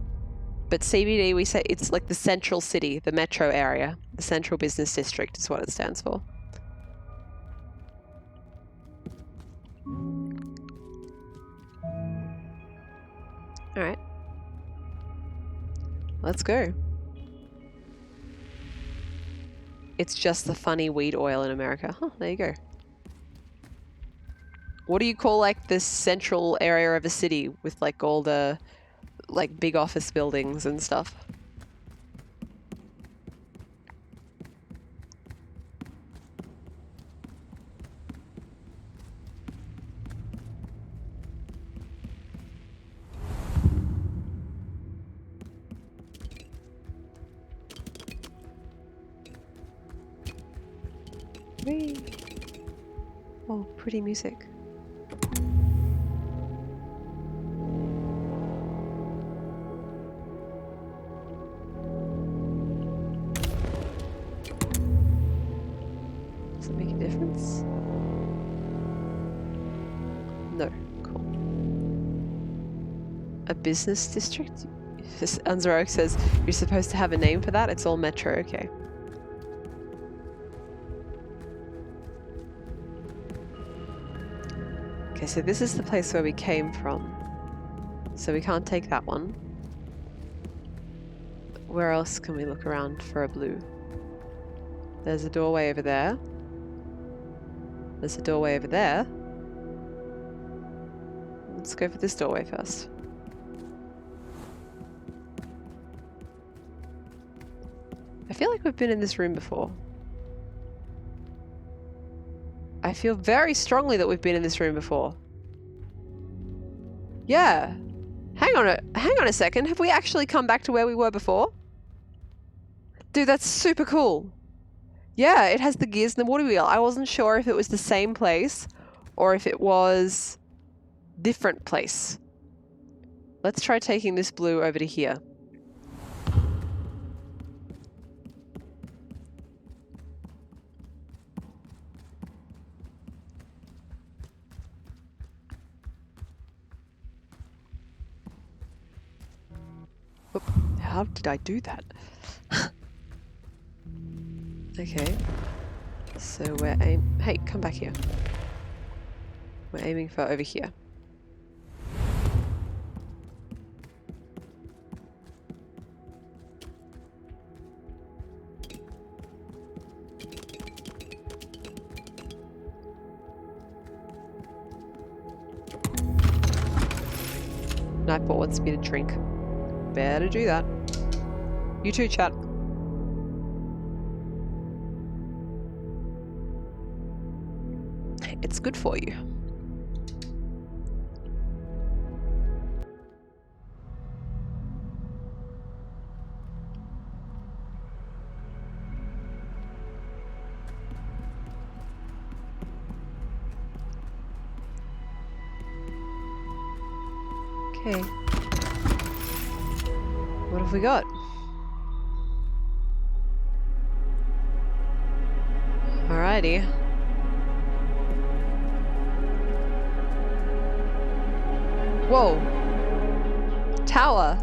But CBD, we say it's like the central city, the metro area, the central business district is what it stands for. All right. Let's go. It's just the funny weed oil in America. Huh, there you go. What do you call like the central area of a city with like all the like big office buildings and stuff? Whee! Oh, pretty music. Does it make a difference? No. Cool. A business district? Unzarok says, you're supposed to have a name for that? It's all metro, okay. Okay, so this is the place where we came from. So we can't take that one. Where else can we look around for a blue? There's a doorway over there. There's a doorway over there. Let's go for this doorway first. I feel like we've been in this room before. I feel very strongly that we've been in this room before. Yeah. Hang on a second. Have we actually come back to where we were before? Dude, that's super cool. Yeah, it has the gears and the water wheel. I wasn't sure if it was the same place or if it was different place. Let's try taking this blue over to here. Oop, how did I do that? Okay. So we're hey, come back here. We're aiming for over here. Nightbot wants me to drink. Better do that. You too, chat. It's good for you. Okay. What have we got? Alrighty. Whoa! Tower!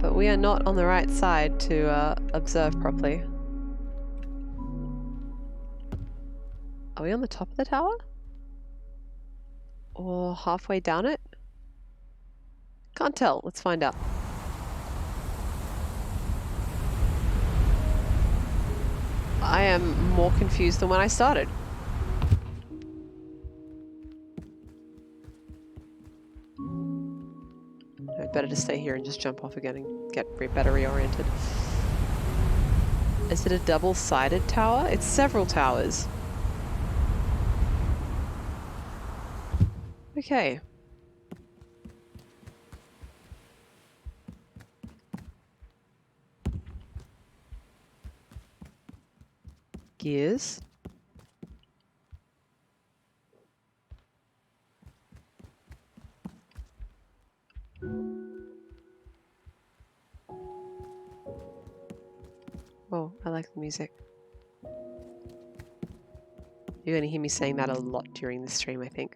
But we are not on the right side to observe properly. Are we on the top of the tower? Or halfway down it? Can't tell. Let's find out. I am more confused than when I started. No, better to stay here and just jump off again and get better reoriented. Is it a double-sided tower? It's several towers. Okay. Gears. Oh, I like the music. You're going to hear me saying that a lot during the stream, I think.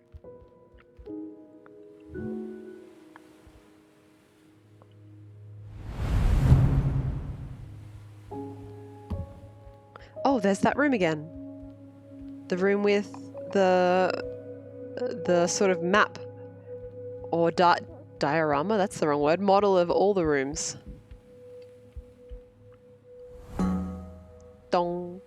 Oh, there's that room again. The room with the sort of map or diorama, that's the wrong word, model of all the rooms. Donk.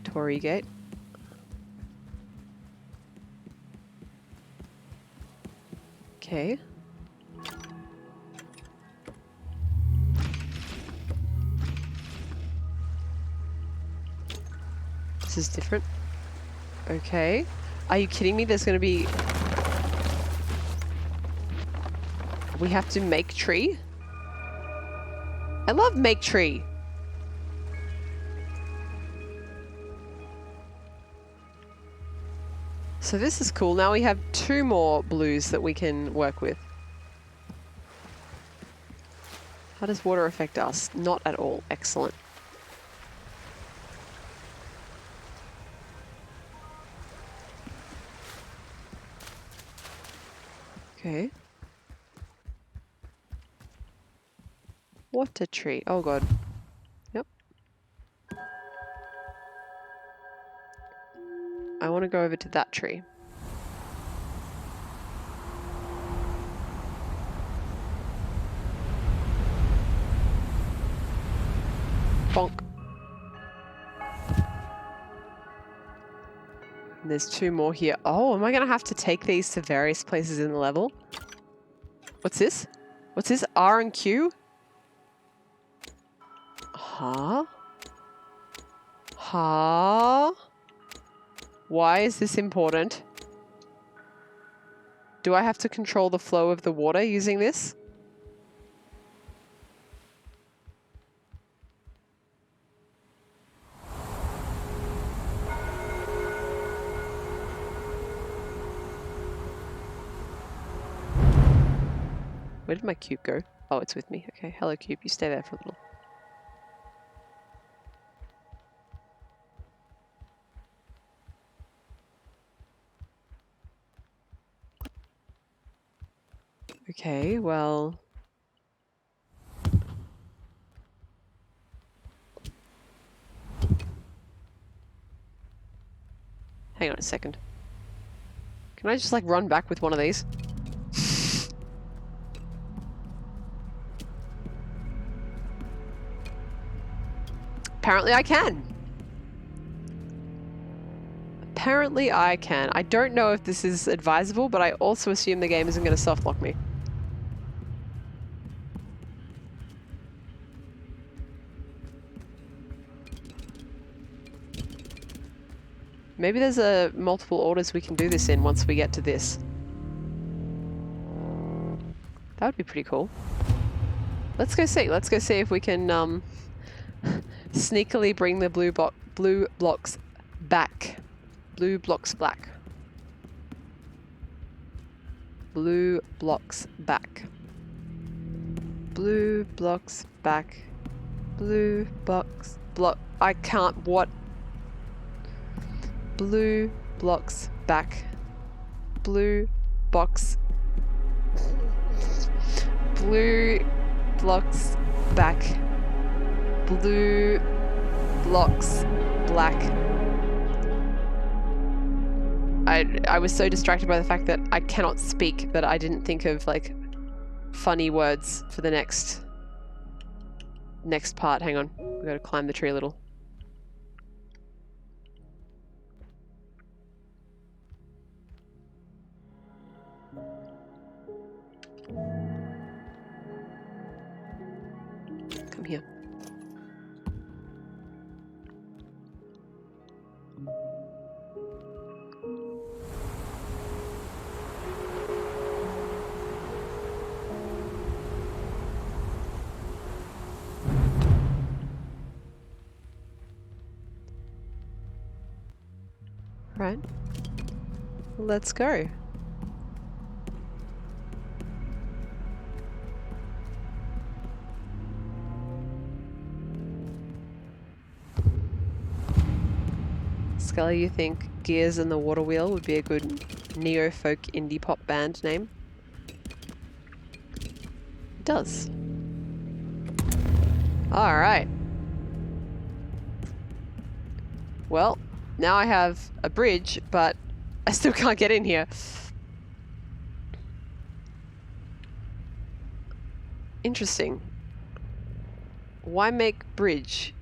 Torii Gate. Okay. This is different. Okay. Are you kidding me? There's going to be... We have to make tree? I love make tree. So this is cool. Now we have 2 more blues that we can work with. How does water affect us? Not at all. Excellent. Okay. Water tree. Oh god. Yep. I want to go over to that tree. Bonk. And there's 2 more here. Oh, am I going to have to take these to various places in the level? What's this? What's this? R and Q? Huh? Huh? Why is this important? Do I have to control the flow of the water using this? Where did my cube go? Oh, it's with me. Okay, hello cube, you stay there for a little. Okay, well... Hang on a second. Can I just like run back with one of these? Apparently I can. Apparently I can. I don't know if this is advisable, but I also assume the game isn't going to softlock me. Maybe there's multiple orders we can do this in once we get to this. That would be pretty cool. Let's go see. Let's go see if we can sneakily bring the blue blocks back. Blue blocks back. Blue blocks back. Blue blocks back. Blue box block. I can't. What? Blue blocks back. Blue box. Blue blocks back. Blue blocks black. I was so distracted by the fact that I cannot speak that I didn't think of like funny words for the next part. Hang on. We gotta climb the tree a little. Come here. Right. Let's go. Scully, you think Gears and the Water Wheel would be a good neo-folk indie pop band name? It does. Alright. Well, now I have a bridge, but I still can't get in here. Interesting. Why make bridge?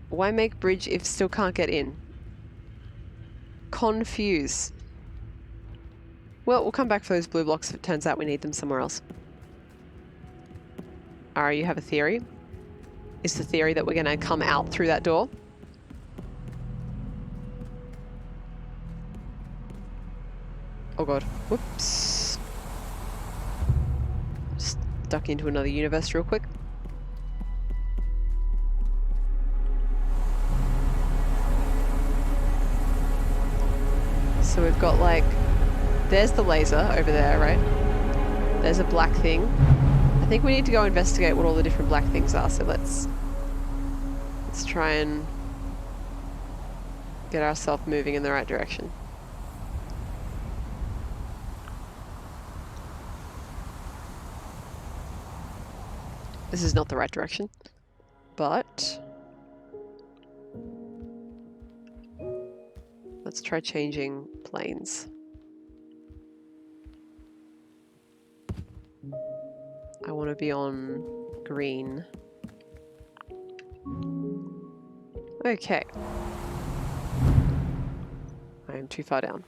Why make bridge if still can't get in? Confuse. Well, we'll come back for those blue blocks if it turns out we need them somewhere else. Alright, you have a theory? Is the theory that we're going to come out through that door? Oh god. Whoops. Just duck into another universe real quick. So we've got like... There's the laser over there, right? There's a black thing. I think we need to go investigate what all the different black things are, so let's try and get ourselves moving in the right direction. This is not the right direction, but let's try changing planes. I want to be on green. Okay. I am too far down.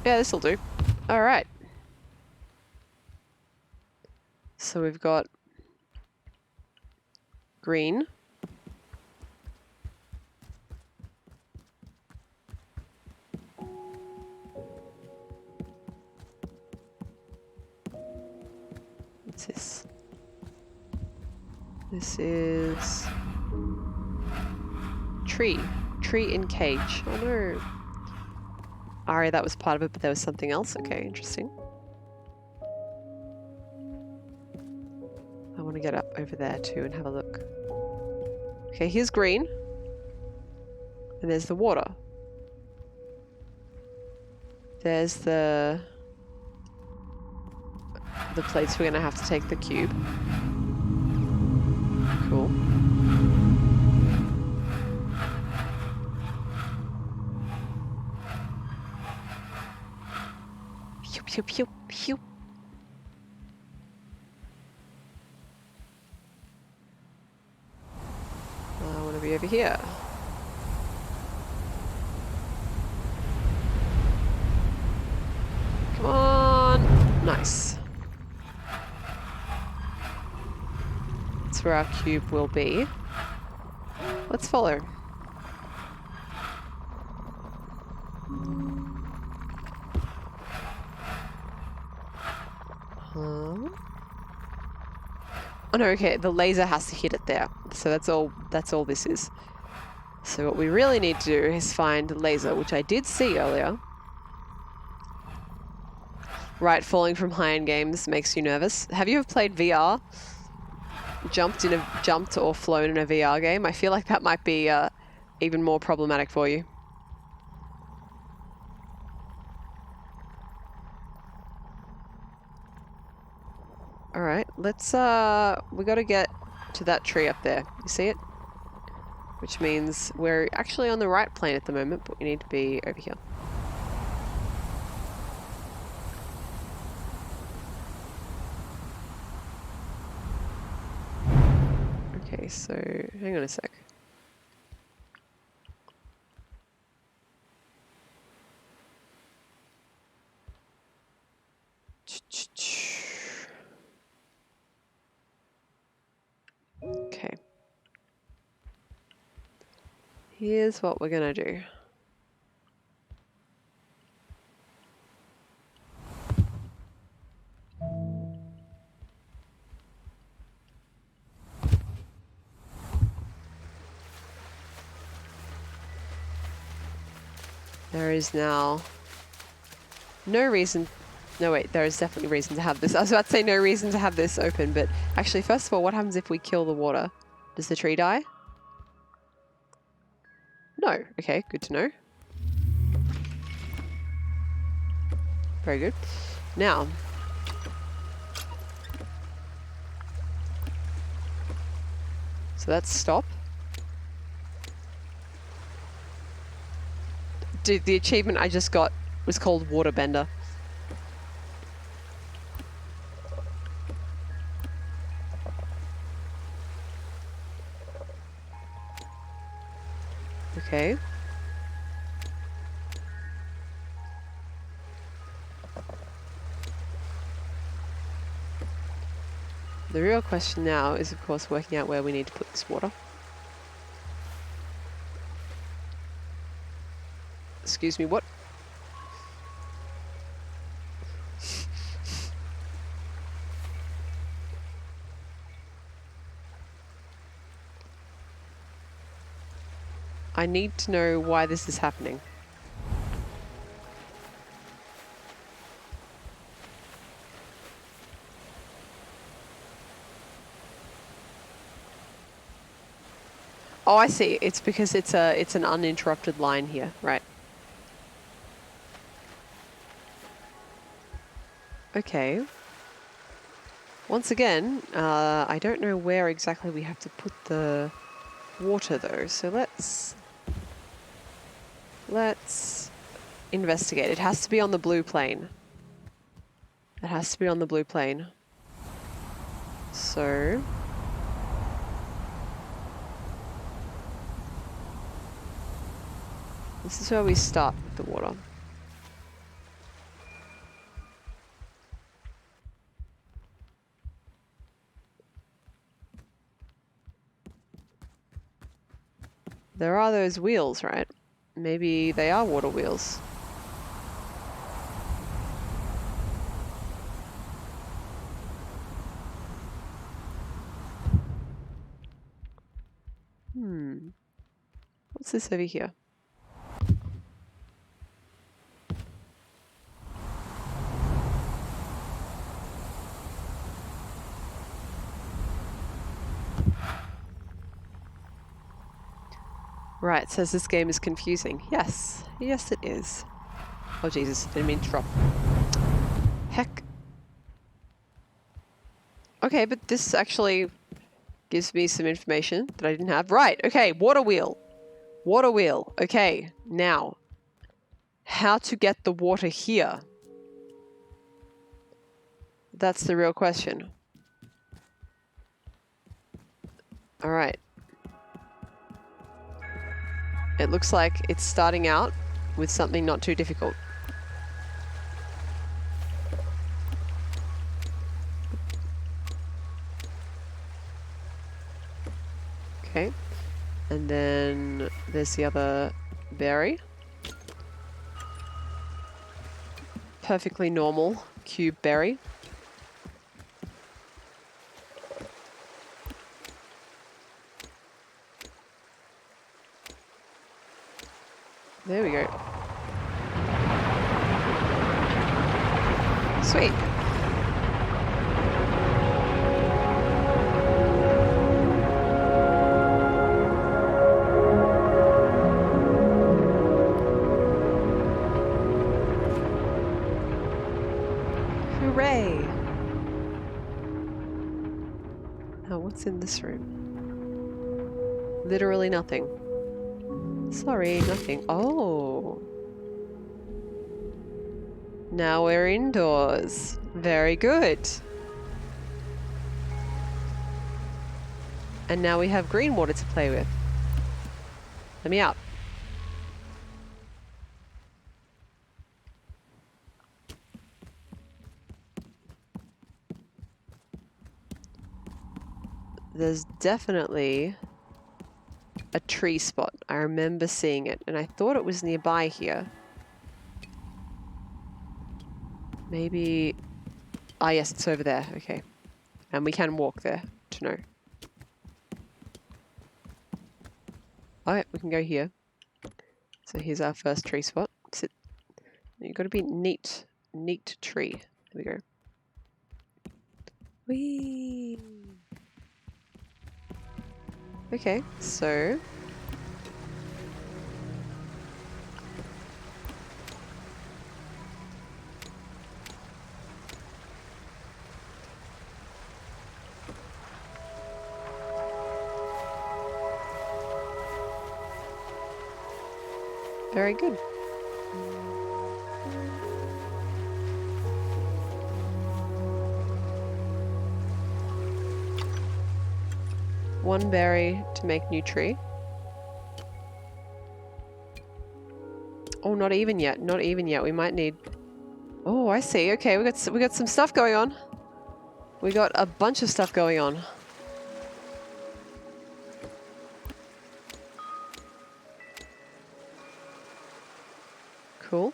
Yeah, this'll do. Alright. So we've got green. What's this? This is tree. Tree in cage. Oh no. Alright, that was part of it, but there was something else. Okay, interesting. I want to get up over there too and have a look. Okay, here's green. And there's the water. There's the place we're going to have to take the cube. Cool. Pew, pew, pew, pew. I want to be over here. Come on. Nice. That's where our cube will be. Let's follow. Huh? Oh no, okay, the laser has to hit it there. So that's all this is. So what we really need to do is find the laser, which I did see earlier. Right, falling from high-end games makes you nervous. Have you ever played VR? Jumped or flown in a VR game? I feel like that might be even more problematic for you. All right, let's we got to get to that tree up there. You see it? Which means we're actually on the right plane at the moment, but we need to be over here. Okay, so hang on a sec. Okay. Here's what we're gonna do. There is now no reason. No, wait, there is definitely reason to have this. I was about to say no reason to have this open, but actually, first of all, what happens if we kill the water? Does the tree die? No. Okay, good to know. Very good. Now, so that's stop. Dude, the achievement I just got was called Waterbender. Okay. The real question now is, of course, working out where we need to put this water. Excuse me, what? I need to know why this is happening. Oh, I see. It's because it's an uninterrupted line here, right? Okay. Once again, I don't know where exactly we have to put the water though, so let's investigate. It has to be on the blue plane. It has to be on the blue plane. So this is where we start with the water. There are those wheels, right? Maybe they are water wheels. What's this over here? Right, says this game is confusing. Yes. Yes, it is. Oh, Jesus. Didn't mean to drop. Heck. Okay, but this actually gives me some information that I didn't have. Right, okay, water wheel. Water wheel. Okay, now. How to get the water here? That's the real question. All right. It looks like it's starting out with something not too difficult. Okay. And then there's the other berry. perfectly normal cube berry. There we go. Sweet. Hooray! Now, what's in this room? Literally nothing. Sorry, nothing. Oh. Now we're indoors. Very good. And now we have green water to play with. Let me out. There's definitely a tree spot. I remember seeing it, and I thought it was nearby here. Maybe... Ah, yes, it's over there. Okay. And we can walk there to know. Alright, we can go here. So here's our first tree spot. Sit. You've got to be neat. Neat tree. There we go. Whee! Okay, so... Very good. One berry to make new tree. Oh, not even yet. Not even yet. We might need... Oh, I see. Okay, we got some stuff going on. We got a bunch of stuff going on. Cool.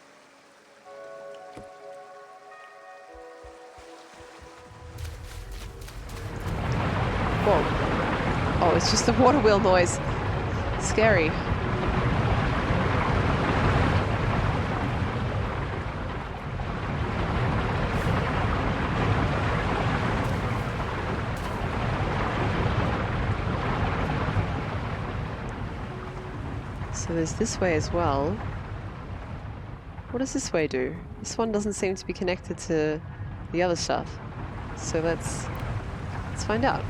Whoa. Oh, it's just the water wheel noise. Scary. So there's this way as well. What does this way do? This one doesn't seem to be connected to the other stuff. So let's find out.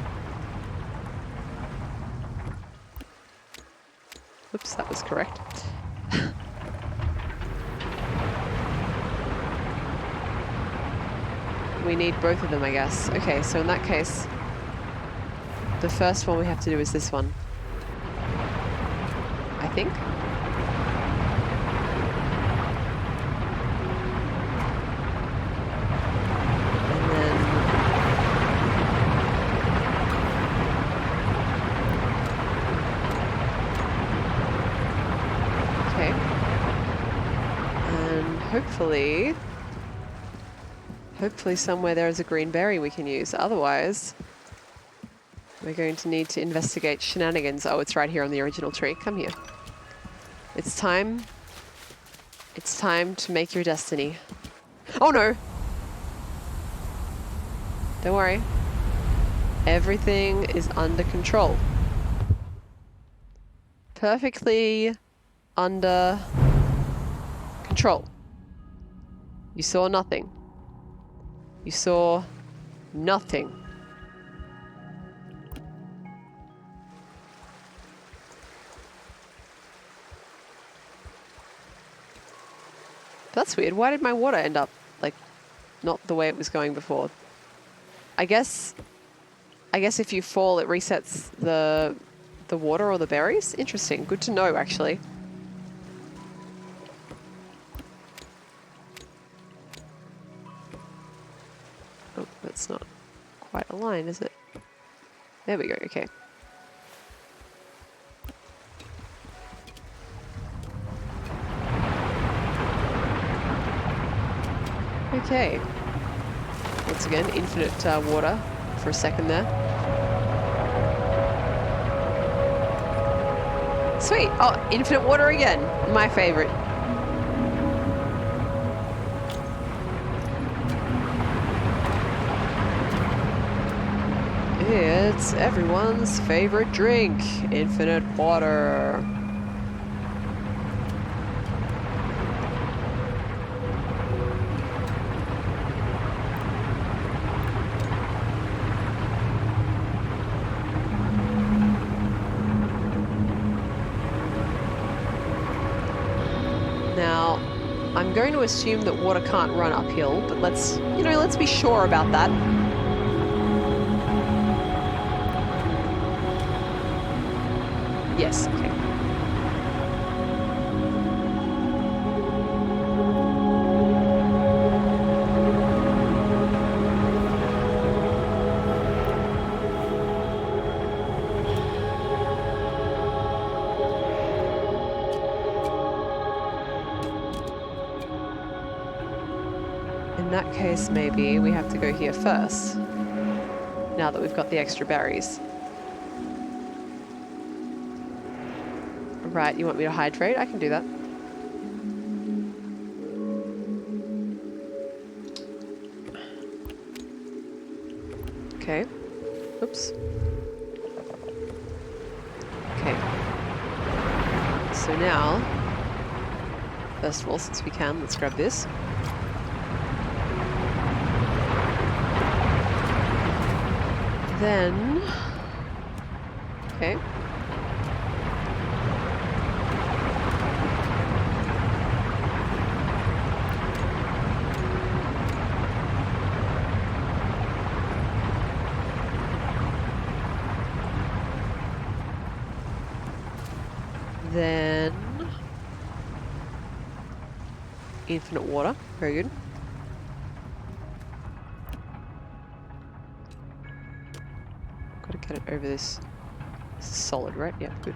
Oops, that was correct. We need both of them, I guess. Okay, so in that case, the first one we have to do is this one. I think. And then... Okay. And hopefully somewhere there is a green berry we can use. Otherwise, we're going to need to investigate shenanigans. Oh, it's right here on the original tree. Come here. It's time. It's time to make your destiny. Oh no! Don't worry. Everything is under control. Perfectly under control. You saw nothing. You saw nothing. That's weird. Why did my water end up, like, not the way it was going before? I guess if you fall, it resets the water or the berries? Interesting. Good to know, actually. Oh, that's not quite a line, is it? There we go. Okay. Okay. Once again, infinite water for a second there. Sweet. Oh, infinite water again. My favorite. It's everyone's favorite drink. Infinite water. Now, I'm going to assume that water can't run uphill, but let's be sure about that. Yes, okay. In that case, maybe we have to go here first, now that we've got the extra berries. Right, you want me to hydrate? I can do that. Okay. Oops. Okay. So now, first of all, since we can, let's grab this. Then, okay. Then, infinite water, very good. Gotta get it over this. This is solid, right? Yeah, good.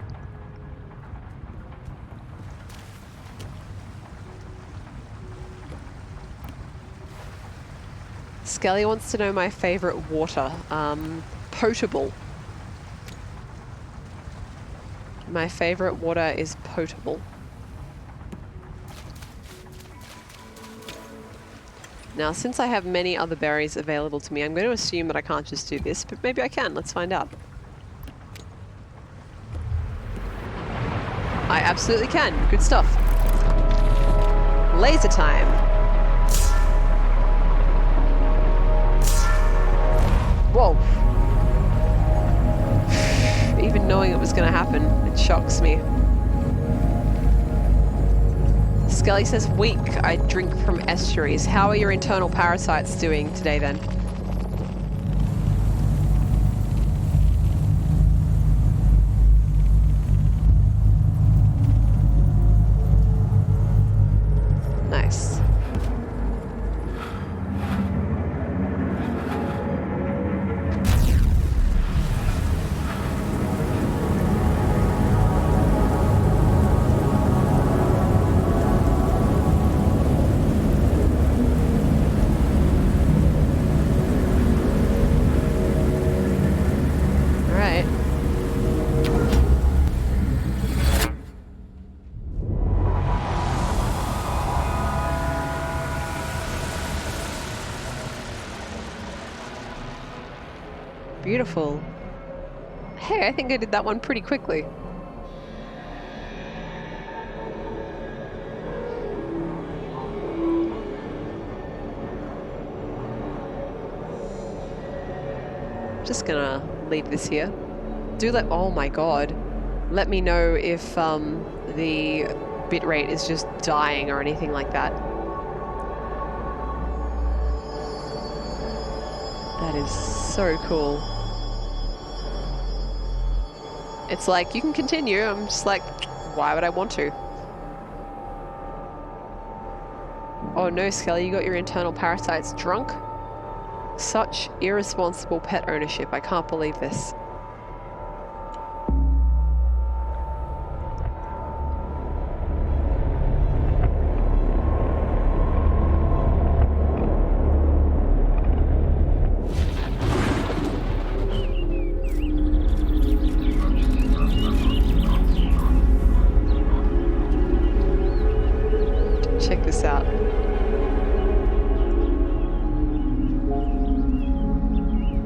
Skelly wants to know my favorite water. Potable. My favorite water is potable. Now, since I have many other berries available to me, I'm going to assume that I can't just do this, but maybe I can. Let's find out. I absolutely can. Good stuff. Laser time. Whoa. Even knowing it was going to happen, it shocks me. Skelly says, weak. I drink from estuaries. How are your internal parasites doing today then? Nice. Beautiful. Hey, I think I did that one pretty quickly. Just gonna leave this here. Do let, oh my god. Let me know if the bitrate is just dying or anything like that. That is so cool. It's like, you can continue. I'm just like, why would I want to? Oh no, Skelly, you got your internal parasites drunk? Such irresponsible pet ownership. I can't believe this. Check this out.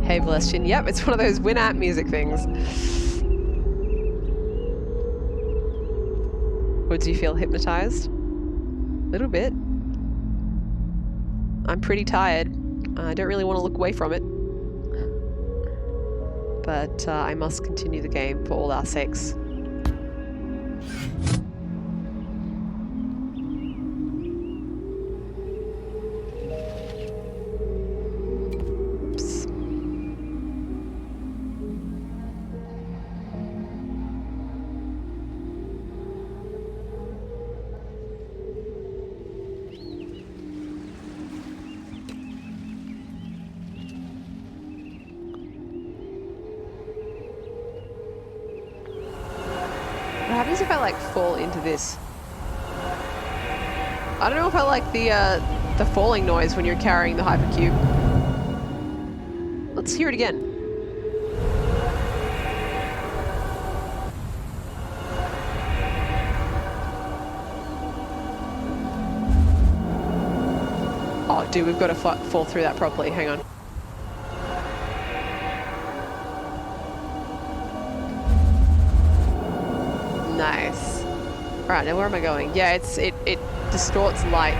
Hey, Valestian. Yep, it's one of those Winamp music things. Would you feel hypnotized? A little bit. I'm pretty tired. I don't really want to look away from it. But I must continue the game for all our sakes. Oops. What happens if I like fall into this? I don't know if I like the falling noise when you're carrying the hypercube. Let's hear it again. Oh, dude, we've got to fall through that properly. Hang on. Nice. All right, now where am I going? Yeah, it distorts light.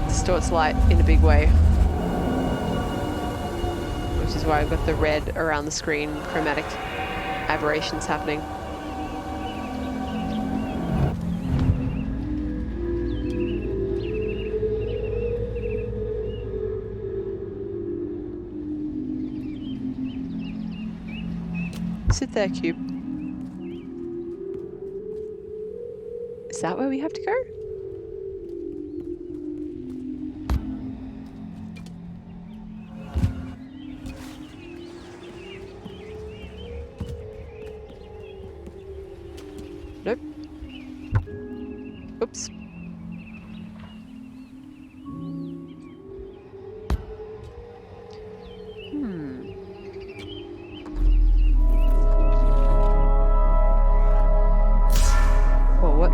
Distorts light in a big way. Which is why I've got the red around the screen, chromatic aberrations happening. Sit there, cube. Is that where we have to go? Nope. Oops. Whoa, what?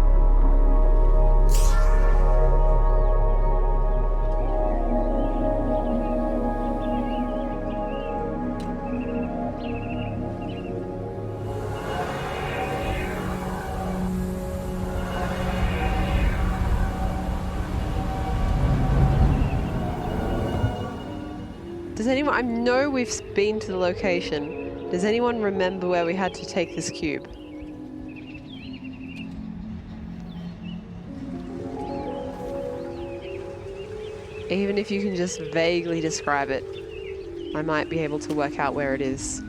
Does anyone, I know we've been to the location. Does anyone remember where we had to take this cube? Even if you can just vaguely describe it, I might be able to work out where it is.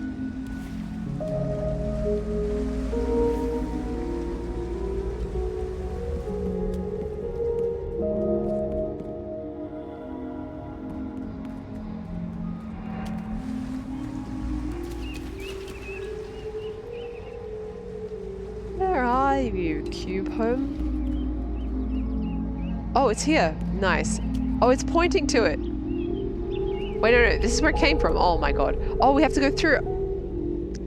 Where are you, cube home? Oh, it's here. Nice. Oh, it's pointing to it. Wait, no, this is where it came from. Oh my god. Oh, we have to go through.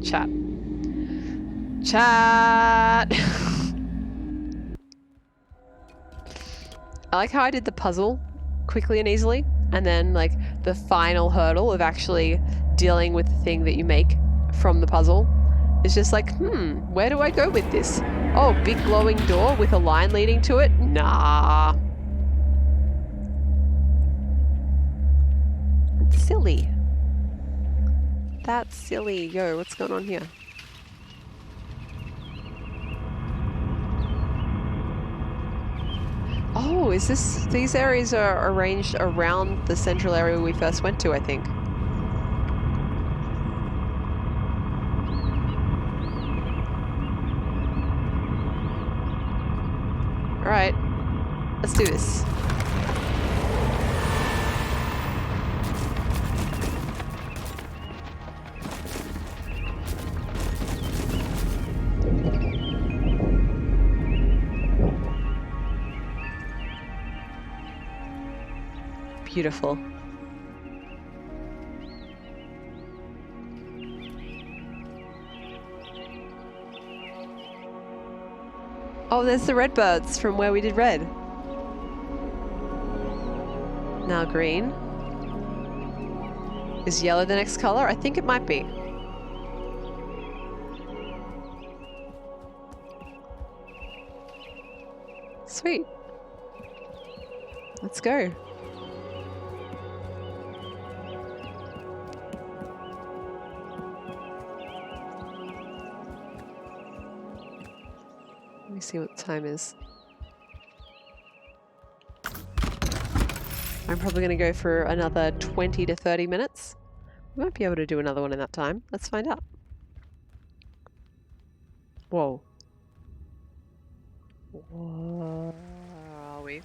Chat. Chat. I like how I did the puzzle quickly and easily, and then like the final hurdle of actually dealing with the thing that you make from the puzzle is just like, where do I go with this? Oh, big glowing door with a line leading to it? Nah. Silly. That's silly. Yo, what's going on here? Oh, is this... These areas are arranged around the central area we first went to, I think. Alright. Let's do this. Beautiful. Oh, there's the red birds from where we did red. Now green. Is yellow the next color? I think it might be. Sweet. Let's go. Let me see what the time is. I'm probably going to go for another 20 to 30 minutes. We might be able to do another one in that time. Let's find out. Whoa. Where are we?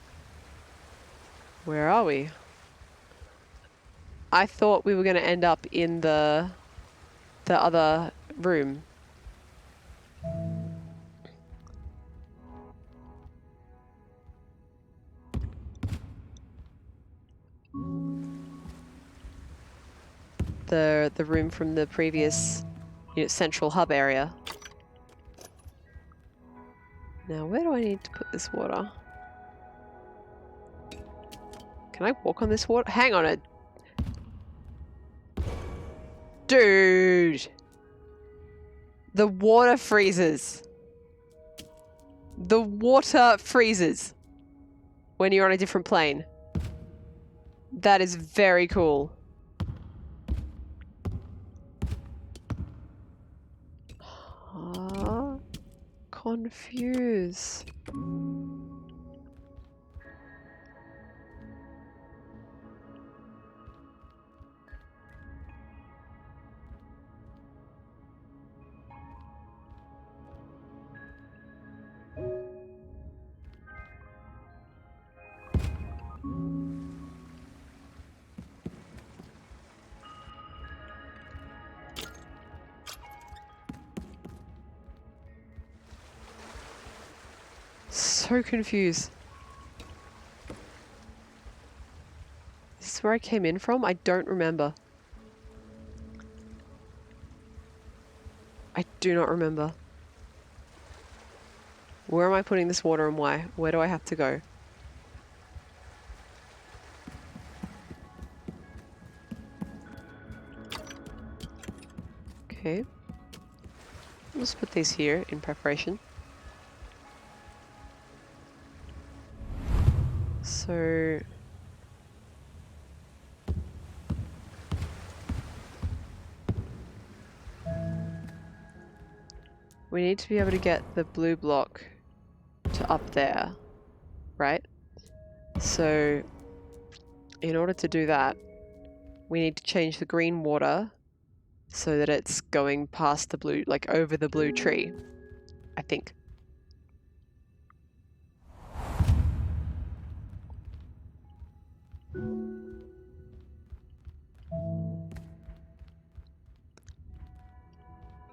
Where are we? I thought we were going to end up in the other room. The room from the previous, central hub area. Now, where do I need to put this water? Can I walk on this water? Hang on it. Dude! The water freezes. The water freezes when you're on a different plane. That is very cool. Confuse. So confused. Is this where I came in from? I don't remember. I do not remember. Where am I putting this water and why? Where do I have to go? Okay. Let's put these here in preparation. So... we need to be able to get the blue block to up there, right? So, in order to do that, we need to change the green water so that it's going past the blue, like over the blue tree, I think.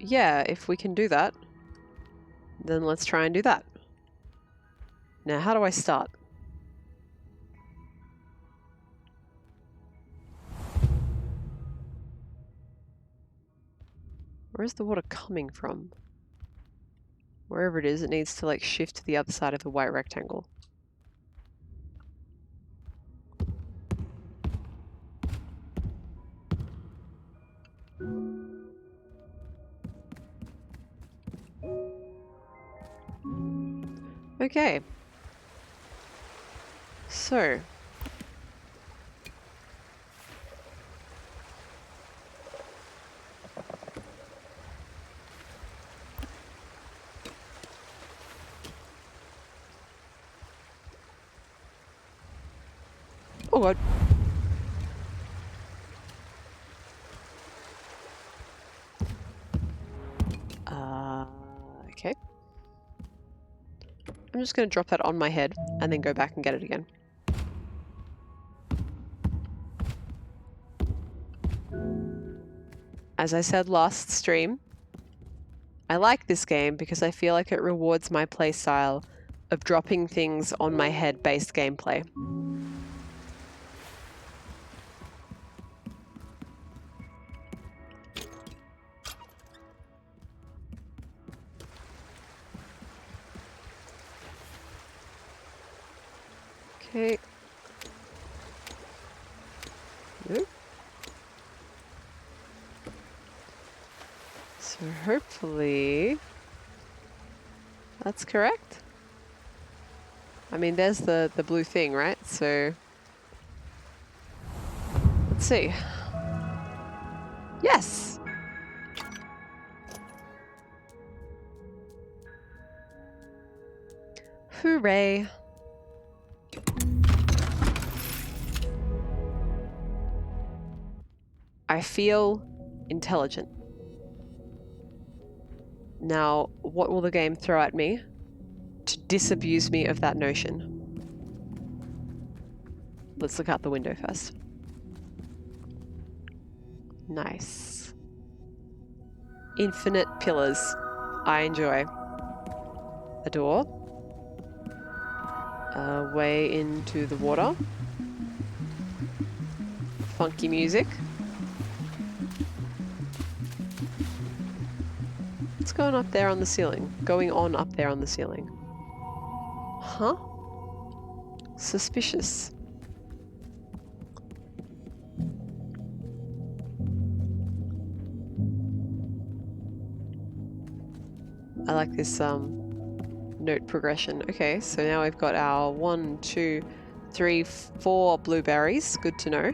Yeah, if we can do that, then let's try and do that. Now, how do I start? Where's the water coming from? Wherever it is, it needs to like shift to the other side of the white rectangle. Okay. So. Oh god. Okay. I'm just going to drop that on my head and then go back and get it again. As I said last stream, I like this game because I feel like it rewards my playstyle of dropping things on my head based gameplay. Okay. Nope. So hopefully that's correct. I mean, there's the blue thing, right? So let's see. Yes. Hooray. I feel intelligent. Now, what will the game throw at me to disabuse me of that notion? Let's look out the window first. Nice. Infinite pillars. I enjoy. A door. A way into the water. Funky music. What's going up there on the ceiling? Going on up there on the ceiling. Huh? Suspicious. I like this note progression. Okay, so now we've got our 1, 2, 3, 4 blueberries. Good to know.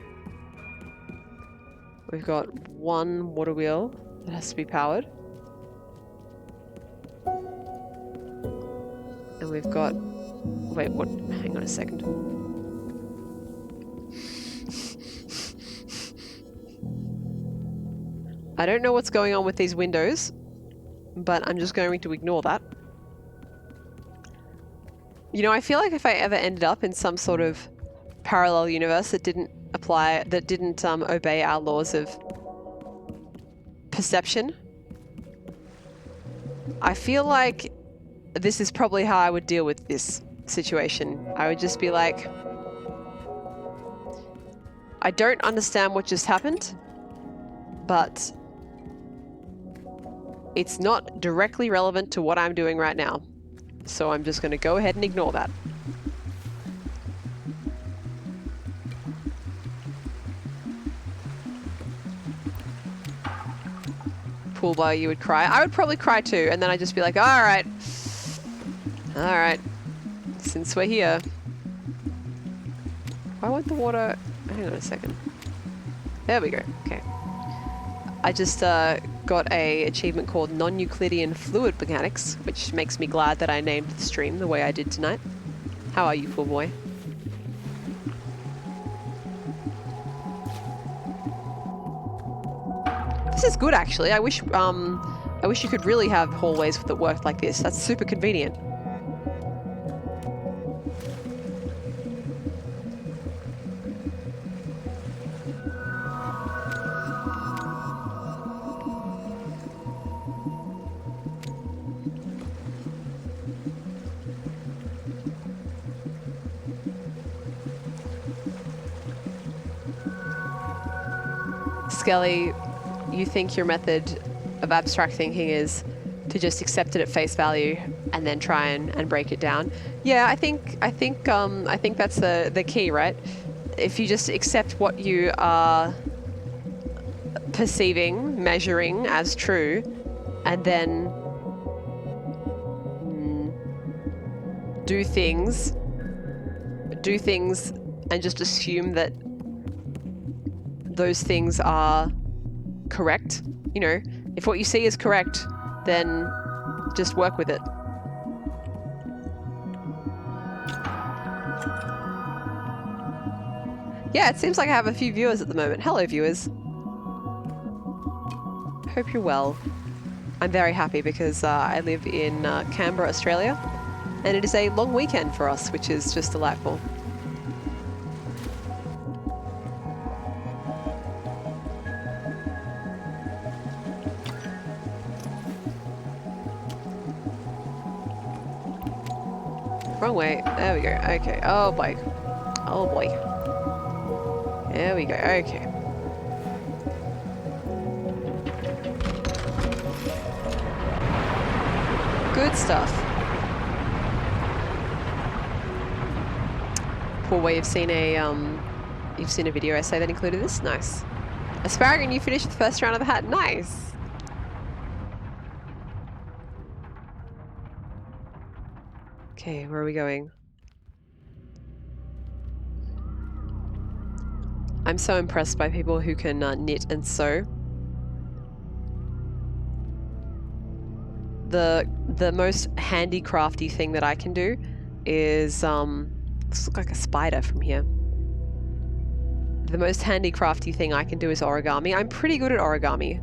We've got 1 water wheel that has to be powered. And we've got... Wait, what? Hang on a second. I don't know what's going on with these windows, but I'm just going to ignore that. You know, I feel like if I ever ended up in some sort of parallel universe that didn't obey our laws of perception, I feel like this is probably how I would deal with this situation. I would just be like, I don't understand what just happened, but it's not directly relevant to what I'm doing right now. So I'm just going to go ahead and ignore that. Pool boy, you would cry. I would probably cry too, and then I'd just be like, all right, since we're here. Why won't the water... Hang on a second. There we go. Okay. I just got a achievement called Non-Euclidean Fluid Mechanics, which makes me glad that I named the stream the way I did tonight. How are you, pool boy? This is good, actually. I wish you could really have hallways that worked like this. That's super convenient. Skelly, you think your method of abstract thinking is to just accept it at face value and then try and break it down. Yeah, I think that's the key, right? If you just accept what you are perceiving, measuring as true, and then do things and just assume that those things are correct. You know, if what you see is correct, then just work with it. Yeah, it seems like I have a few viewers at the moment. Hello, viewers. Hope you're well. I'm very happy because I live in Canberra, Australia, and it is a long weekend for us, which is just delightful. Wrong way. There we go. Okay. Oh boy. Oh boy. There we go. Okay. Good stuff. before where you've seen a video essay that included this. Nice. Asparagus, you finished the first round of the hat. Nice. Okay, where are we going? I'm so impressed by people who can knit and sew. The most handicrafty thing that I can do is this looks like a spider from here. The most handicrafty thing I can do is origami. I'm pretty good at origami,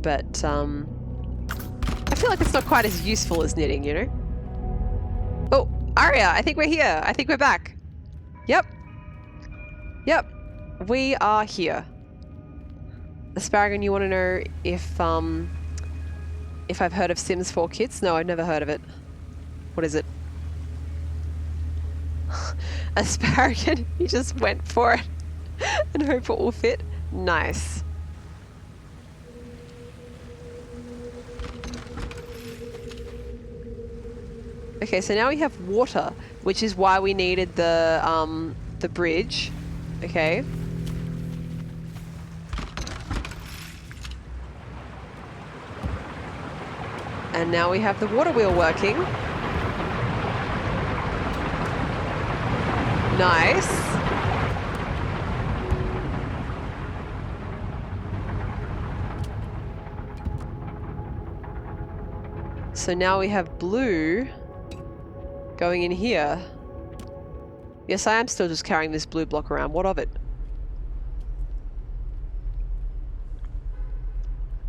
but I feel like it's not quite as useful as knitting, you know? Oh, Aria, I think we're here. I think we're back. Yep. Yep. We are here. Asparagus, you want to know if I've heard of Sims 4 Kids? No, I've never heard of it. What is it? Asparagus, you just went for it and hope it will fit. Nice. Okay, so now we have water, which is why we needed the bridge. Okay. And now we have the water wheel working. Nice. So now we have blue going in here. Yes, I am still just carrying this blue block around. What of it?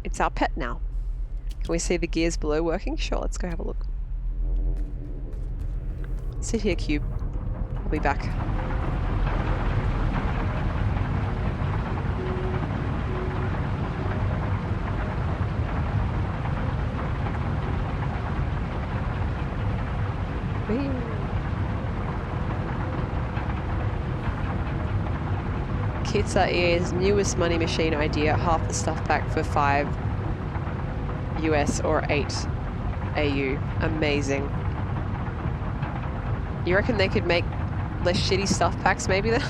It's our pet now. Can we see the gears below working? Sure, let's go have a look. Sit here, Cube. I'll be back. Whee. Kits are EA's newest money machine idea. Half the stuff pack for $5 US or 8 AU. Amazing. You reckon they could make less shitty stuff packs maybe then?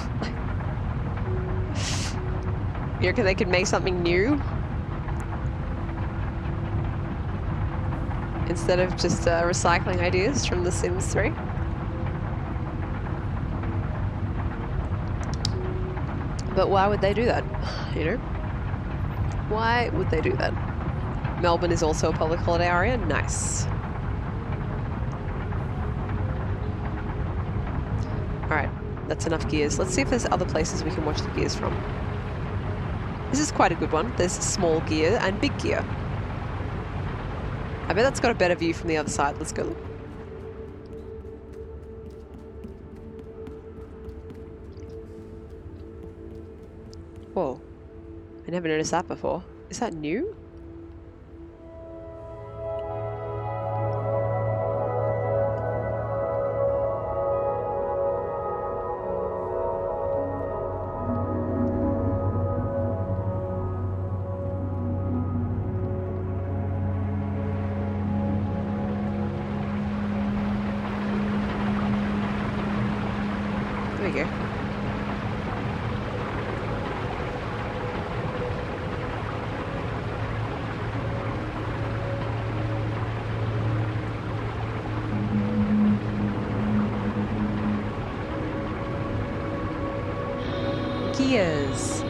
You reckon they could make something new? Instead of just recycling ideas from The Sims 3? But why would they do that? You know? Why would they do that? Melbourne is also a public holiday area. Nice. Alright, that's enough gears. Let's see if there's other places we can watch the gears from. This is quite a good one. There's small gear and big gear. I bet that's got a better view from the other side. Let's go look. Whoa. I never noticed that before. Is that new? There we go. Gears.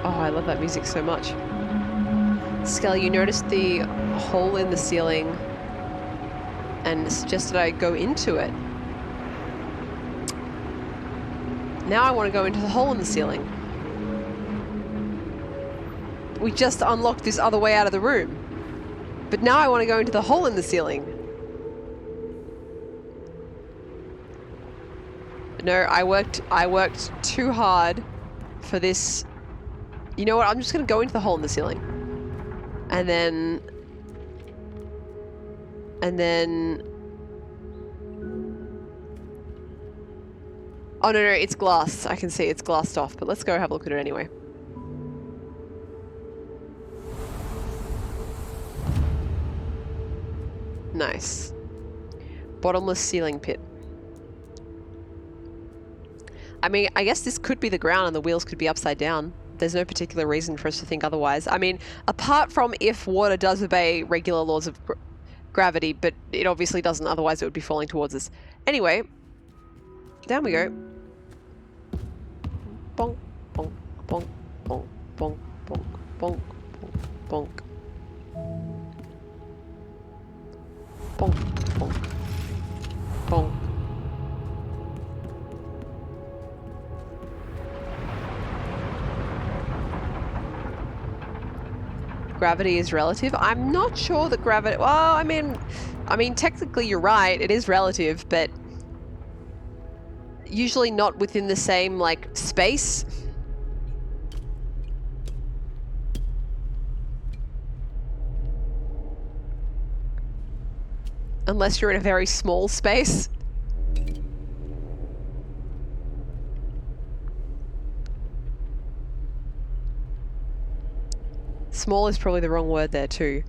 Oh, I love that music so much. Skelly, you noticed the hole in the ceiling and suggested I go into it. Now I want to go into the hole in the ceiling. We just unlocked this other way out of the room. But now I want to go into the hole in the ceiling. No, I worked too hard for this. You know what? I'm just going to go into the hole in the ceiling. And then... Oh, no, it's glass. I can see it's glassed off, but let's go have a look at it anyway. Nice. Bottomless ceiling pit. I mean, I guess this could be the ground and the wheels could be upside down. There's no particular reason for us to think otherwise. I mean, apart from if water does obey regular laws of gravity, but it obviously doesn't, otherwise it would be falling towards us. Anyway, down we go. Bonk, bonk, bonk, bonk, bonk, bonk, bonk, bonk, bonk. Bonk, bonk, bonk. Gravity is relative. I'm not sure that gravity... Well, I mean, technically you're right. It is relative, but usually not within the same, like, space. Unless you're in a very small space. Small is probably the wrong word there too.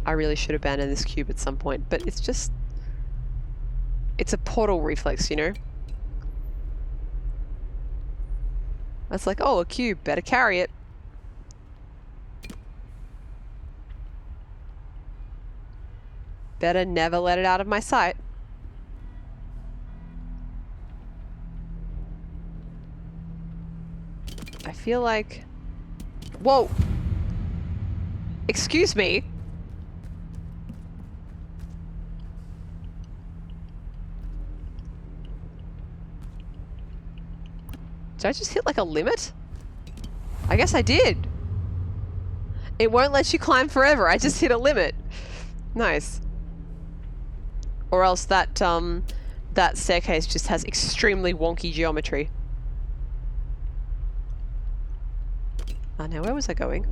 I really should abandon this cube at some point, but it's just... It's a portal reflex, you know? It's like, oh, a cube, better carry it. Better never let it out of my sight. I feel like... Whoa! Excuse me? Did I just hit like a limit? I guess I did. It won't let you climb forever. I just hit a limit. Nice. Or else that that staircase just has extremely wonky geometry. Now where was I going?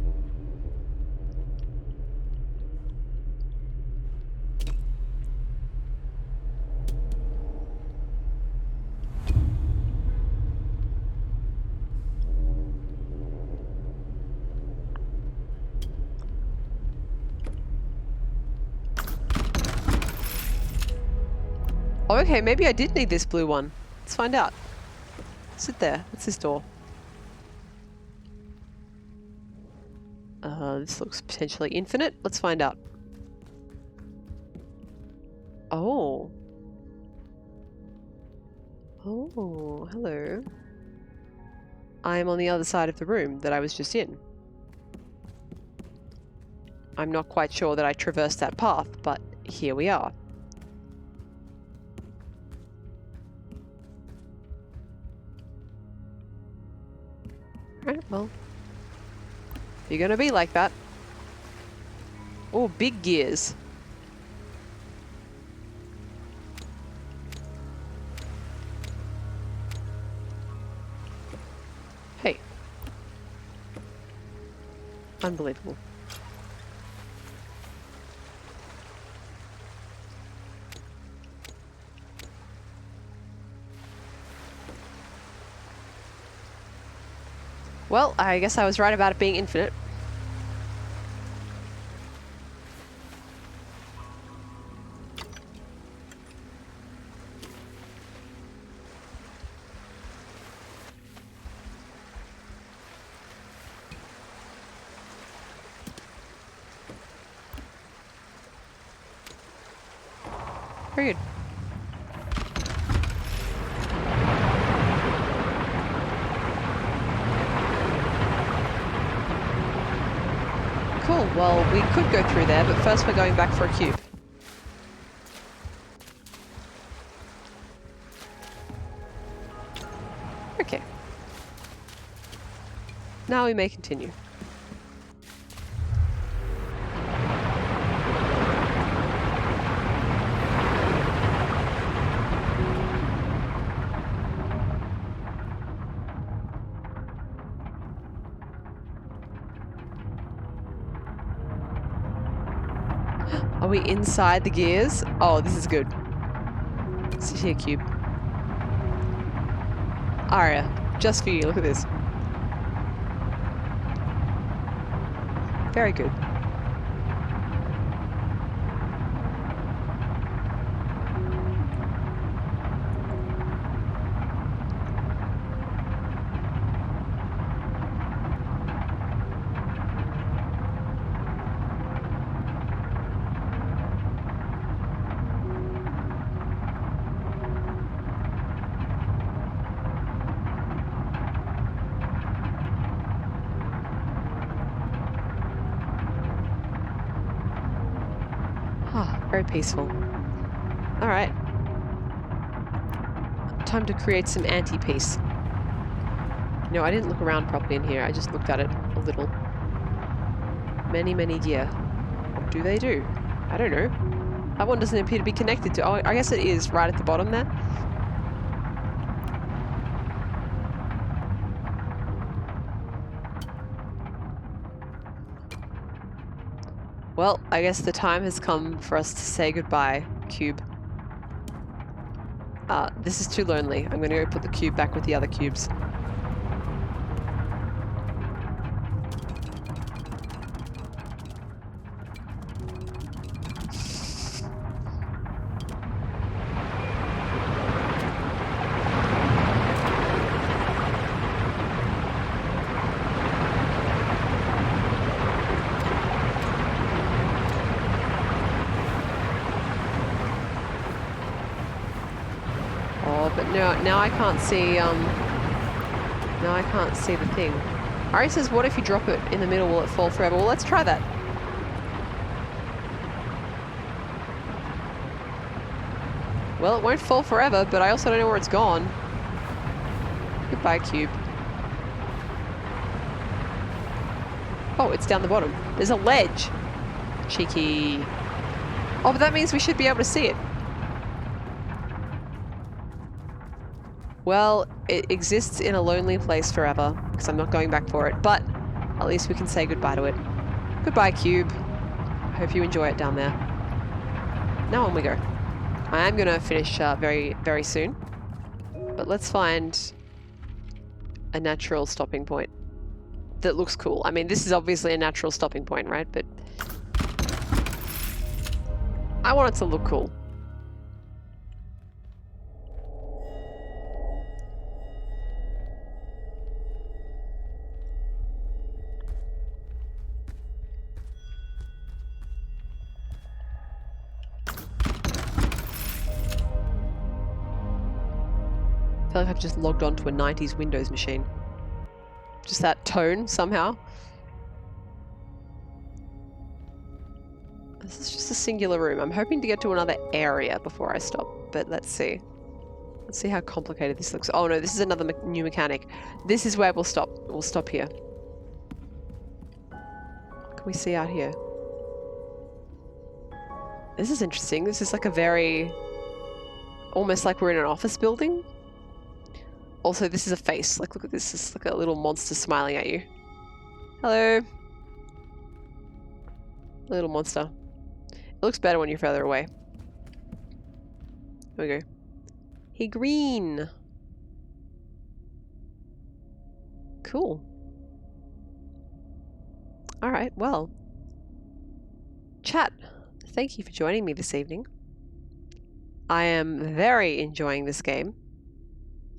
Oh, okay, maybe I did need this blue one. Let's find out. Sit there. What's this door? This looks potentially infinite. Let's find out. Oh. Oh, hello. I am on the other side of the room that I was just in. I'm not quite sure that I traversed that path, but here we are. Right, well. If you're gonna be like that. Oh, big gears. Hey. Unbelievable. Well, I guess I was right about it being infinite. Very good. Cool, well, we could go through there, but first we're going back for a cube. Okay. Now we may continue. Are we inside the gears? Oh, this is good. Sit here, cube. Aria, just for you. Look at this. Very good. Very peaceful. All right. Time to create some anti-peace. No, I didn't look around properly in here. I just looked at it a little. Many gear. What do they do? I don't know. That one doesn't appear to be connected to... Oh, I guess it is right at the bottom there. Well, I guess the time has come for us to say goodbye, cube. This is too lonely. I'm gonna go put the cube back with the other cubes. But now I can't see, now I can't see the thing. Ari says, what if you drop it in the middle, will it fall forever? Well, let's try that. Well, it won't fall forever, but I also don't know where it's gone. Goodbye, cube. Oh, it's down the bottom. There's a ledge. Cheeky. Oh, but that means we should be able to see it. Well, it exists in a lonely place forever, because I'm not going back for it, but at least we can say goodbye to it. Goodbye, cube. I hope you enjoy it down there. Now on we go. I am going to finish very soon, but let's find a natural stopping point that looks cool. I mean, this is obviously a natural stopping point, right? But I want it to look cool. I feel like I've just logged onto a 90s Windows machine. Just that tone, somehow. This is just a singular room. I'm hoping to get to another area before I stop, but let's see. Let's see how complicated this looks. Oh no, this is another new mechanic. This is where we'll stop. We'll stop here. What can we see out here? This is interesting. This is like a very... almost like we're in an office building. Also, this is a face. Like, look at this. It's like a little monster smiling at you. Hello. Little monster. It looks better when you're further away. There we go. Hey, green. Cool. Alright, well. Chat, thank you for joining me this evening. I am very enjoying this game.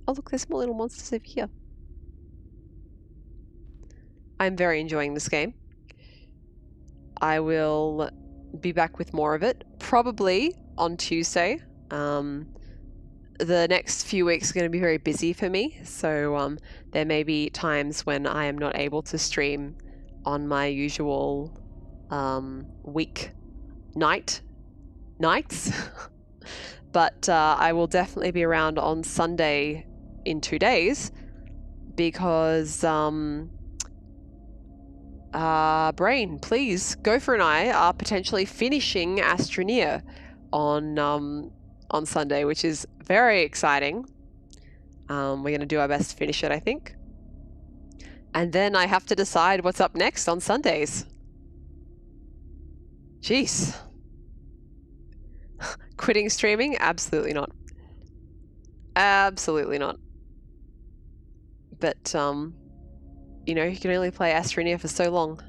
Oh look, there's more little monsters over here. I'm very enjoying this game. I will be back with more of it, probably on Tuesday. The next few weeks are going to be very busy for me, so there may be times when I am not able to stream on my usual nights. But I will definitely be around on Sunday in 2 days because Brain, please, Gopher and I are potentially finishing Astroneer on Sunday, which is very exciting. We're going to do our best to finish it, I think. And then I have to decide what's up next on Sundays. Jeez. quitting streaming? Absolutely not. Absolutely not. But, you know, you can only play Astroneer for so long.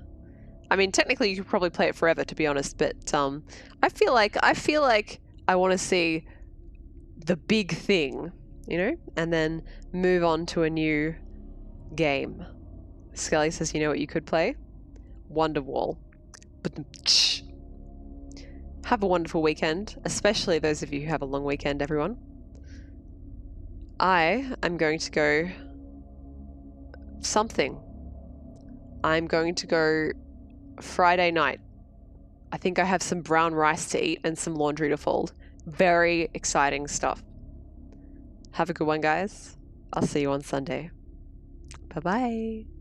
I mean, technically you could probably play it forever, to be honest, but I feel like I want to see the big thing, you know, and then move on to a new game. Skelly says, you know what you could play? Wonderwall. Have a wonderful weekend, especially those of you who have a long weekend, everyone. I am going to go something. I'm going to go Friday night. I think I have some brown rice to eat and some laundry to fold. Very exciting stuff. Have a good one, guys. I'll see you on Sunday. Bye-bye.